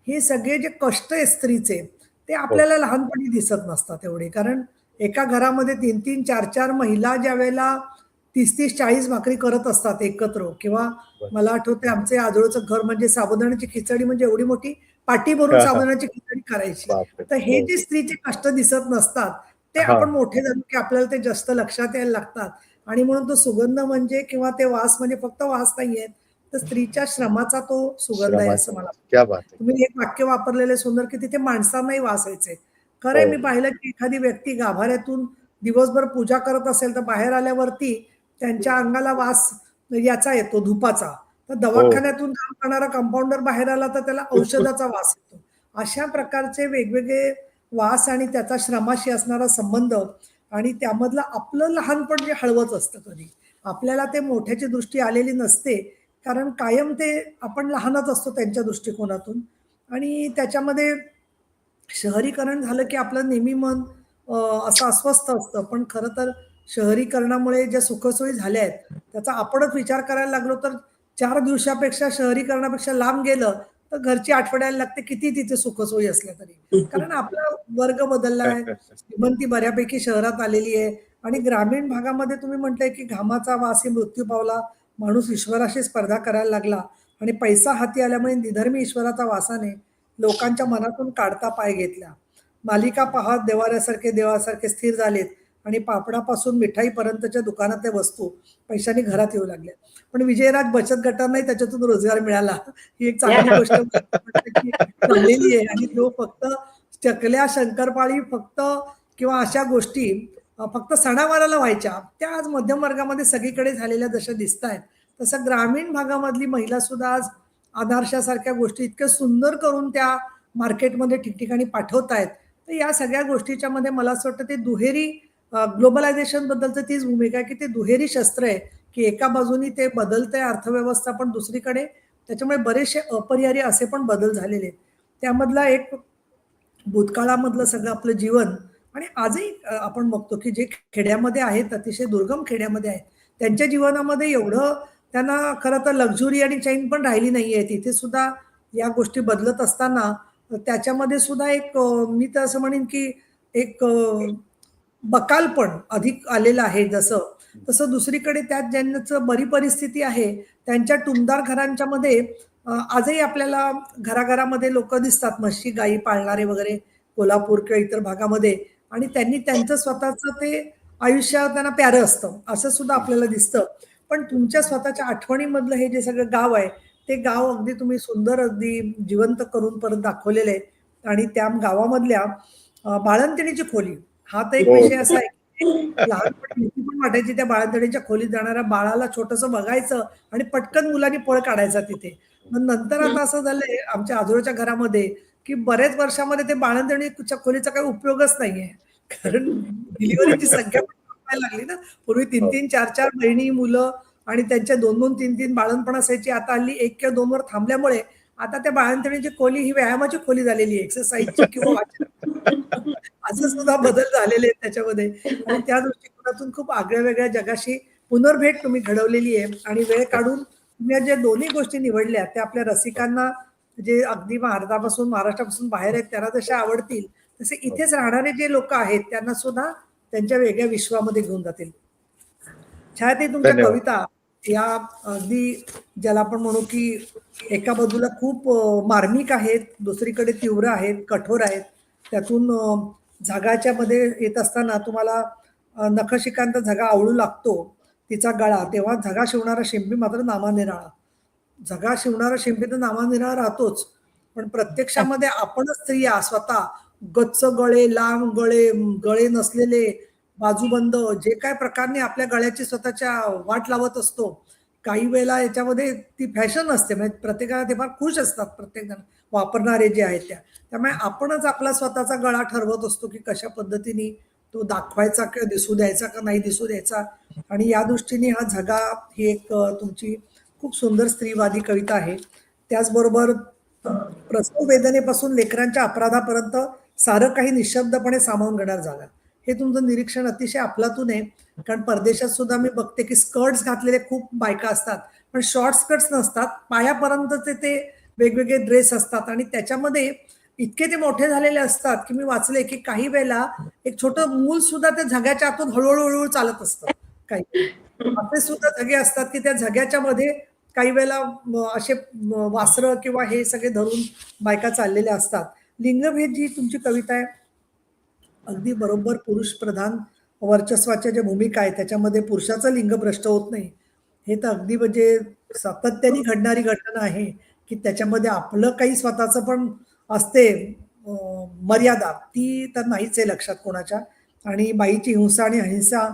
हे सगळे जे कष्ट आहेत स्त्रीचे, ते हो. आपल्याला लहानपणी दिसत नसतात एवढे. कारण एका घरामध्ये 3-3, 4-4 महिला ज्यावेळेला 30-30, 40 भाकरी करत असतात एकत्र किंवा बरं. मला आठवतंय आमचे आजोळचं घर म्हणजे साबुदाण्याची खिचडी म्हणजे एवढी मोठी पाटी भरून साबुदाण्याची खिचडी करायची. बापरे! तर हे हो. जे स्त्रीचे कष्ट दिसत नसतात, ते आपण हां. मोठे झालो की आपल्याला ते जास्त लक्षात यायला लागतात आणि म्हणून तो सुगंध म्हणजे किंवा ते वास म्हणजे फक्त वास नाहीये, तर स्त्रीच्या श्रमाचा तो सुगंध आहे असं श्रमाचं. मला क्या वाटतं. बात है! तुम्ही एक वाक्य वापरलेले सुंदर की तिथे माणसांनाही वास यायचे. खरंय, हो. मी पाहिलं की एखादी व्यक्ती गाभाऱ्यातून दिवसभर पूजा करत असेल, तर बाहेर आल्यावरती त्यांच्या अंगाला वास याचा येतो धुपाचा. तर हो. दवाखान्यातून काम करणारा कंपाउंडर बाहेर आला, तर त्याला औषधाचा वास येतो. अशा प्रकारचे वेगवेगळे वास आणि त्याचा श्रमाशी असणारा संबंध आणि त्यामधलं आपलं लहानपण जे हळवत असतं कधी आपल्याला ते मोठ्याची दृष्टी आलेली नसते, कारण कायम ते आपण लहानच असतो त्यांच्या दृष्टिकोनातून. आणि त्याच्यामध्ये शहरीकरण झालं की आपलं नेहमी मन असं अस्वस्थ असतं. पण खरं तर शहरीकरणामुळे ज्या सुखसोयी झाल्या आहेत, त्याचा आपणच विचार करायला लागलो तर 4 दिवसापेक्षा शहरीकरणापेक्षा लांब गेलं, तर घरची आठवण यायला लागते किती तिथे सुखसोयी असल्या तरी. कारण आपला वर्ग बदलला आहे, श्रीमंती बऱ्यापैकी शहरात आलेली आहे आणि ग्रामीण भागामध्ये तुम्ही म्हटलंय की घामाचा वास ही मृत्यू पावला, माणूस ईश्वराशी स्पर्धा करायला लागला आणि पैसा हाती आल्यामुळे निधर्मी ईश्वराचा वासाने लोकांच्या मनातून काढता पाय घेतला. मालिका पाहत देवासारखे स्थिर झालेत आणि पापडापासून मिठाईपर्यंतच्या दुकानातल्या वस्तू पैशाने घरात येऊ लागल्या. पण विजयराज बचत गटांनाही त्याच्यातून रोजगार मिळाला. ही एक चांगली गोष्ट म्हटलं की झालेली आहे आणि तो फक्त चकल्या, शंकरपाळी फक्त किंवा अशा गोष्टी फक्त सणावाराला व्हायच्या. त्या आज मध्यम वर्गामध्ये सगळीकडे झालेल्या जशा दिसतायत, तसं ग्रामीण भागामधली महिला सुद्धा आज आधारशासारख्या गोष्टी इतक्या सुंदर करून त्या मार्केटमध्ये ठिकठिकाणी पाठवतायत. तर या सगळ्या गोष्टीच्या मध्ये मला असं वाटतं ते दुहेरी ग्लोबलायझेशन बद्दलचं तीच भूमिका आहे की ते दुहेरी शस्त्र आहे, की एका बाजूनी ते बदलतंय अर्थव्यवस्था, पण दुसरीकडे त्याच्यामुळे बरेचसे अपरिहार्य असे पण बदल झालेले आहेत. त्यामधला एक भूतकाळामधलं सगळं आपलं जीवन आणि आजही आपण बघतो की जे खेड्यामध्ये आहेत, अतिशय दुर्गम खेड्यामध्ये आहेत, त्यांच्या जीवनामध्ये एवढं त्यांना खरं तर लक्झुरी आणि चैन पण राहिली नाहीये. तिथे सुद्धा या गोष्टी बदलत असताना त्याच्यामध्ये सुद्धा एक मी तर असं म्हणेन की एक बकालपण अधिक आलेलं आहे जसं, तसं दुसरीकडे त्यात ज्यांचं बरी परिस्थिती आहे, त्यांच्या टुमदार घरांच्या मध्ये आजही आपल्याला घराघरामध्ये लोकं दिसतात म्हशी, गायी पाळणारे वगैरे कोल्हापूर किंवा इतर भागामध्ये आणि त्यांनी त्यांचं स्वतःचं ते आयुष्य त्यांना प्यारं असतं, असं सुद्धा आपल्याला दिसतं. पण तुमच्या स्वतःच्या आठवणीमधलं हे जे सगळं गाव आहे, ते गाव अगदी तुम्ही सुंदर अगदी जिवंत करून परत दाखवलेलं आहे आणि त्या गावामधल्या बाळंतिणीची खोली हा तर एक हो. विषय असा आहे की लहानपणी भीती पण वाटायची त्या बाळंतिणीच्या खोलीत जाणाऱ्या बाळाला छोटंसं बघायचं आणि पटकन मुलांनी पळ काढायचा तिथे. मग नंतर आता असं झालंय आमच्या आजोळच्या घरामध्ये, की बऱ्याच वर्षामध्ये ते बाळंतिणीच्या खोलीचा काही उपयोगच नाहीये. कारण डिलिव्हरीची संख्या पण वाढायला लागली ना. पूर्वी हो. 3-3, 4-4 बहिणी, मुलं आणि त्यांच्या 2-2, 3-3 बाळंतपण असायची. आता हल्ली 1 किंवा 2 वर थांबल्यामुळे आता त्या बाळंतिणीची खोली ही व्यायामाची खोली झालेली आहे. एक्सरसाइजची किंवा वाचनाची. असं सुद्धा बदल झालेले आहेत त्याच्यामध्ये आणि त्या दृष्टिकोनातून खूप आगळ्या-वेगळ्या जगाशी पुनर्भेट तुम्ही घडवलेली आहे आणि वेळ काढून तुम्ही या ज्या दोन्ही गोष्टी निवडल्या त्या आपल्या रसिकांना जे अगदी भारतापासून महाराष्ट्रापासून बाहेर आहेत त्यांना जशा आवडतील, तसे इथेच राहणारे जे लोकं आहेत त्यांना सुद्धा त्यांच्या वेगळ्या विश्वामध्ये घेऊन जातील. छायाताई तुमच्या धन्यवाद. कविता या अगदी ज्याला आपण म्हणू की एका बाजूला खूप मार्मिक आहेत, दुसरीकडे तीव्र आहेत, कठोर आहेत. त्यातून झगाच्या मध्ये येत असताना तुम्हाला नखशिखांत झगा आवळू लागतो तिचा गळा, तेव्हा झगा शिवणारा शिंपी मात्र नामानिराळा. झगा शिवणारा शिंपी तर नामानिराळा राहतोच, पण प्रत्यक्षामध्ये आपणच स्त्रिया स्वतः गच्च गळे, लांब गळे, गळे नसलेले, बाजूबंद जे काय प्रकारने आपल्या गळ्याची स्वतःच्या वाट लावत असतो. काही वेळेला याच्यामध्ये ती फॅशन असते, म्हणजे प्रत्येकाला ते फार खुश असतात प्रत्येक जण वापरणारे जे आहेत त्या. त्यामुळे आपणच आपला स्वतःचा गळा ठरवत असतो की कशा पद्धतीने तो दाखवायचा किंवा दिसू द्यायचा का नाही दिसू द्यायचा. आणि या दृष्टीने हा झगा ही एक तुमची खूप सुंदर स्त्रीवादी कविता आहे. त्याचबरोबर प्रसव वेदनेपासून लेकरांच्या अपराधापर्यंत सारं काही निशब्दपणे सामावून घेणार जागा. हे तुमचं निरीक्षण अतिशय अफलातून आहे. कारण परदेशात सुद्धा मी बघते की स्कर्ट्स घातलेले खूप बायका असतात, पण शॉर्ट स्कर्ट्स नसतात. पायापर्यंतचे ते वेगवेगळे ड्रेस असतात आणि त्याच्यामध्ये इतके ते मोठे झालेले असतात की मी वाचले की काही वेळेला एक छोटं मूल सुद्धा त्या झग्याच्या आतून हळूहळू चालत असतं. काही असे सुद्धा झगे असतात की त्या झग्याच्या मध्ये काही वेळेला असे वासरं किंवा हे सगळे धरून बायका चाललेल्या असतात. लिंगभेद जी तुमची कविता आहे अगदी बरोबर पुरुष प्रधान वर्चस्वाच्या ज्या भूमिका आहे त्याच्यामध्ये पुरुषाचं लिंग भ्रष्ट होत नाही. हे तर अगदी म्हणजे सातत्याने घडणारी घटना आहे की त्याच्यामध्ये आपलं काही स्वतःचं पण असते मर्यादा ती तर नाहीच आहे लक्षात कोणाच्या. आणि बाईची हिंसा आणि अहिंसा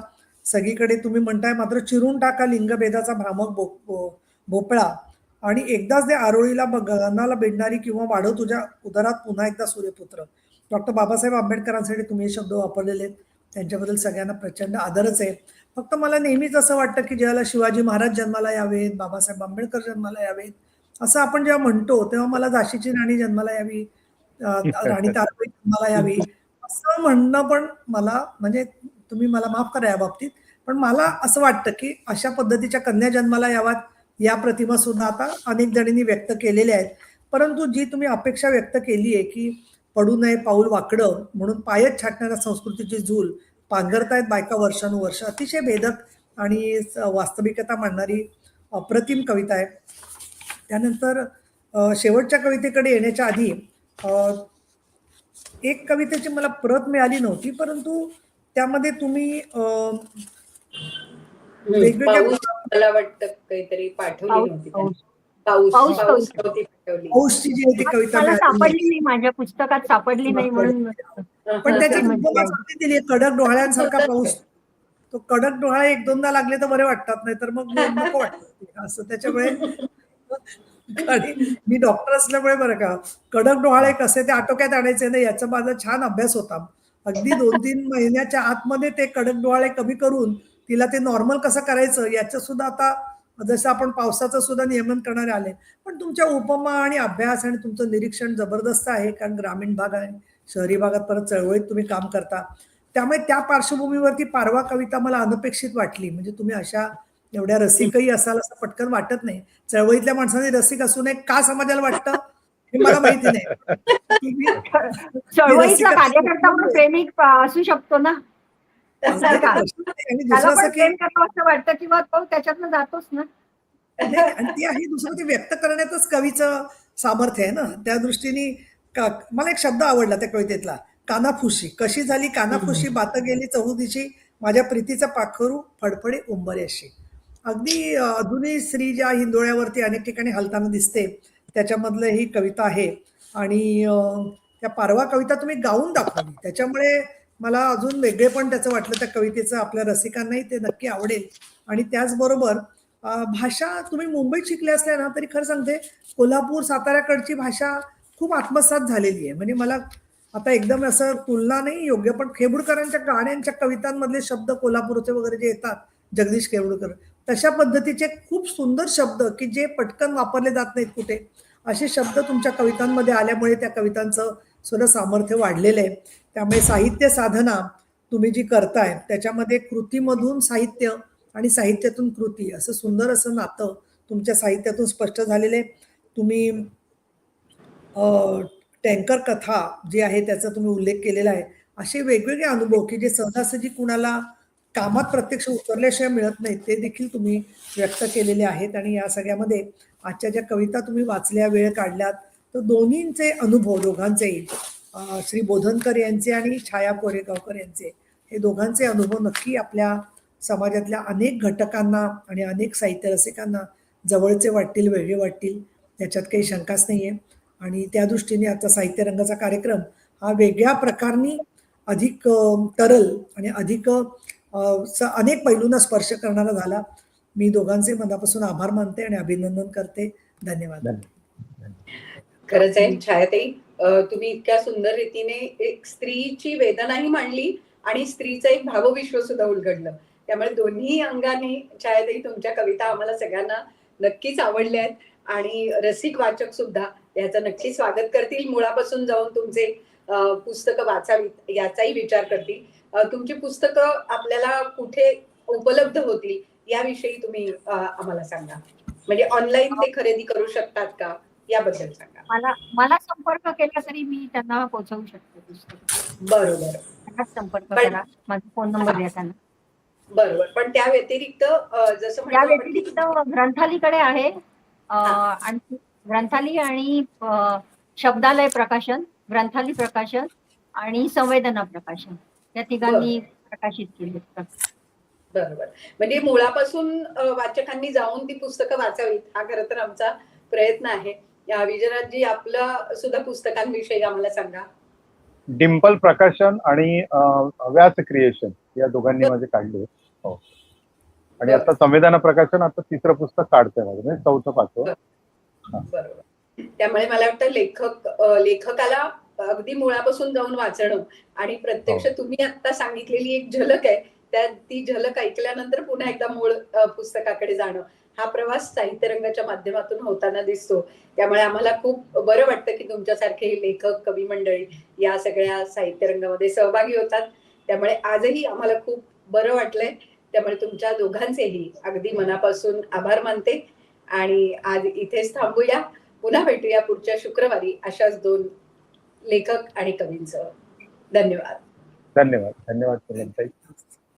सगळीकडे तुम्ही म्हणताय, मात्र चिरून टाका लिंगभेदाचा भ्रामक भोपळा आणि एकदाच त्या आरोळीला गगनाला भिडणारी किंवा वाढव तुझ्या उदरात पुन्हा एकदा सूर्यपुत्र. डॉक्टर बाबासाहेब आंबेडकरांसाठी तुम्ही हे शब्द वापरलेले आहेत, त्यांच्याबद्दल सगळ्यांना प्रचंड आदरच आहे. फक्त मला नेहमीच असं वाटतं की ज्यावेळेला शिवाजी महाराज जन्माला यावेत, बाबासाहेब आंबेडकर जन्माला यावेत, असं आपण जेव्हा म्हणतो तेव्हा मला झाशीची राणी जन्माला यावी, राणी ताराबाई जन्माला यावी, असं म्हणणं पण मला म्हणजे तुम्ही मला माफ करा या बाबतीत, पण मला असं वाटतं की अशा पद्धतीच्या कन्या जन्माला याव्यात, या प्रतिमा सुद्धा आता अनेक जणींनी व्यक्त केलेल्या आहेत. परंतु जी तुम्ही अपेक्षा व्यक्त केली आहे की पडू नये पाऊल वाकडं म्हणून पायच छाटणाऱ्या संस्कृतीची झूल पांघरतायत बायका वर्षानुवर्ष, अतिशय भेदक आणि वास्तविकता मांडणारी अप्रतिम कविता आहे. त्यानंतर शेवटच्या कवितेकडे येण्याच्या आधी एक कवितेची मला प्रत मिळाली नव्हती, परंतु त्यामध्ये तुम्ही वेगवेगळ्या पाऊस मला वाटतं काहीतरी पाठवली पाऊस नव्हती पाऊस त्यांनी. पाऊस पाऊस पाऊस नव्हती पाठवली. पाऊसची जी आहे ती कविता मला मिळाली सापडली नाही, माझ्या पुस्तकात सापडली नाही म्हणून पण त्याच्यात म्हणजे उपमा चांगली दिली आहे, कडक डोहाळ्यांसारखा पाऊस. तो कडक डोहाळे एक दोनदा लागले तर बरे वाटतात, नाही तर मग नको वाटतं असं. त्याच्यामुळे आणि मी डॉक्टर असल्यामुळे बरं का, कडक डोहाळे कसे ते आटोक्यात आणायचे ना याचा माझा छान अभ्यास होता. अगदी 2-3 महिन्याच्या आतमध्ये ते कडक डोहाळे कमी करून तिला ते नॉर्मल कसं करायचं याचं सुद्धा आता जसं आपण पावसाचं सुद्धा नियमन करणारे आले. पण तुमच्या उपमा आणि अभ्यास आणि तुमचं निरीक्षण जबरदस्त आहे, कारण ग्रामीण भाग आहे, शहरी भागात परत चळवळीत तुम्ही काम करता. त्यामुळे त्या पार्श्वभूमीवरती पारवा कविता मला अनपेक्षित वाटली. म्हणजे तुम्ही अशा एवढ्या रसिकही असाल असं पटकन वाटत नाही. चळवळीतल्या माणसाने रसिक असू नये का समाजाला वाटतं हे मला माहिती नाही. तुम्ही चळवळीतला रसिकता कार्यकर्ता पण प्रेमिक असू शकतो ना, असं का? आणि त्याला दुसरं असं पण की प्रेम करावं असं वाटतं किंवा तो त्याच्यातनं जातोच ना. नाही, आणि ते आहे दुसरं ते व्यक्त करण्यातच कवीचं सामर्थ्य आहे ना. त्या दृष्टीने मला एक शब्द आवडला त्या कवितेतला, कानाफुशी. कशी झाली कानाफुशी, बात गेली चहूदिशी, माझ्या प्रीतीचा पाखरू फडफडे उंबऱ्याशी. अगदी अधुनी स्त्री ज्या हिंदोळ्यावरती अनेक ठिकाणी हलताना दिसते त्याच्यामधलं ही कविता आहे. आणि त्या पारवा कविता तुम्ही गाऊन दाखवली, त्याच्यामुळे मला अजून वेगळेपण त्याचं वाटलं त्या कवितेचं. आपल्या रसिकांनाही ते नक्की आवडेल. आणि त्याचबरोबर भाषा तुम्ही मुंबईत शिकले असल्या ना तरी खरं सांगते कोल्हापूर साताऱ्याकडची भाषा खूप आत्मसात झालेली आहे. म्हणजे मला आता एकदम असं तुलना नाही योग्य, पण खेबुडकरांच्या गाण्यांच्या कवितांमधले शब्द कोल्हापूरचे वगैरे जे येतात, जगदीश खेबुडकर, तशा पद्धतीचे खूप सुंदर शब्द की जे पटकन वापरले जात नाहीत कुठे, असे शब्द तुमच्या कवितांमध्ये आल्यामुळे त्या कवितांचं सुद्धा सामर्थ्य वाढलेलं आहे. त्यामुळे साहित्य साधना तुम्ही जी करताय त्याच्यामध्ये कृतीमधून साहित्य आणि साहित्यातून कृती असं सुंदर असं नातं तुमच्या साहित्यातून स्पष्ट झालेले. तुम्ही टँकर कथा जी आहे त्याचा तुम्ही उल्लेख केलेला आहे. असे वेगवेगळे अनुभव की जे सहजासहजी कुणाला कामात प्रत्यक्ष उतरल्याशिवाय मिळत नाहीत ते देखील तुम्ही व्यक्त केलेले आहेत. आणि या सगळ्यामध्ये आजच्या ज्या कविता तुम्ही वाचल्या, वेळ काढल्यात, तर दोन्हींचे अनुभव दोघांचेही श्री बोधनकर यांचे आणि छाया कोरेगावकर यांचे, हे दोघांचे अनुभव नक्की आपल्या समाजातल्या अनेक घटकांना आणि अनेक साहित्य रसिकांना जवळचे वाटतील, वेगळे वाटतील, त्याच्यात काही शंकाच नाही आहे. आणि त्या दृष्टीने आता साहित्य रंगाचा कार्यक्रम हा वेगळ्या प्रकाराने अधिक तरल आणि अधिक अनेक पैलूंना स्पर्श करणारा झाला. मी दोघांचे मनापासून आभार मानते आणि अभिनंदन करते. धन्यवाद. खरंच आहे छायाताई, तुम्ही इतक्या सुंदर रीतीने एक स्त्रीची वेदनाही मांडली आणि स्त्रीचं एक भावविश्व सुद्धा उलगडलं. त्यामुळे दोन्ही अंगाने छायाताई तुमच्या कविता आम्हाला सगळ्यांना नक्कीच आवडल्या आहेत आणि रसिक वाचक सुद्धा याचं नक्की स्वागत करतील. मुळापासून जाऊन तुमचे पुस्तकं वाचावीत याचाही विचार करतील. तुमची पुस्तकं आपल्याला कुठे उपलब्ध होतील याविषयी तुम्ही आम्हाला सांगा. म्हणजे ऑनलाईन ते खरेदी करू शकतात का याबद्दल सांगा. मला संपर्क केला तरी मी त्यांना पोहोचवू शकते पुस्तक. बरोबर, संपर्क करा, माझा फोन नंबर द्या त्यांना. बरोबर. पण त्या व्यतिरिक्त जसं त्या व्यतिरिक्त ग्रंथालीकडे आहे आणि ग्रंथाली आणि शब्दालय प्रकाशन, ग्रंथाली प्रकाशन आणि संवेदना प्रकाशन या तिघांनी प्रकाशित केली. बरोबर. म्हणजे मुळापासून वाचकांनी जाऊन ती पुस्तकं वाचावीत हा खरं तर आमचा प्रयत्न आहे. विजयराजजी, आपलं सुद्धा पुस्तकांविषयी आम्हाला सांगा. डिम्पल प्रकाशन आणि व्यास क्रिएशन या दोघांनी माझे काढले. हो. आणि आता संवेदना प्रकाशन आता तिसरं पुस्तक काढतंय माझं, म्हणजे 4th 5th. बरोबर. त्यामुळे मला वाटतं लेखकाला अगदी मुळापासून जाऊन वाचणं आणि प्रत्यक्ष तुम्ही आता सांगितलेली एक झलक आहे, ती झलक ऐकल्यानंतर पुन्हा एकदा मूळ पुस्तकाकडे जाणं, हा प्रवास साहित्य रंगाच्या माध्यमातून होताना दिसतो. त्यामुळे आम्हाला खूप बरं वाटतं की तुमच्यासारखे लेखक, कवी मंडळी या सगळ्या साहित्य रंगामध्ये सहभागी होतात. त्यामुळे आजही आम्हाला खूप बरं वाटलंय. त्यामुळे तुमच्या दोघांचेही अगदी मनापासून आभार मानते आणि आज इथेच थांबूया. पुन्हा भेटूया पुढच्या शुक्रवारी अशाच 2 लेखक आणि कवींसह. धन्यवाद. धन्यवाद. धन्यवाद.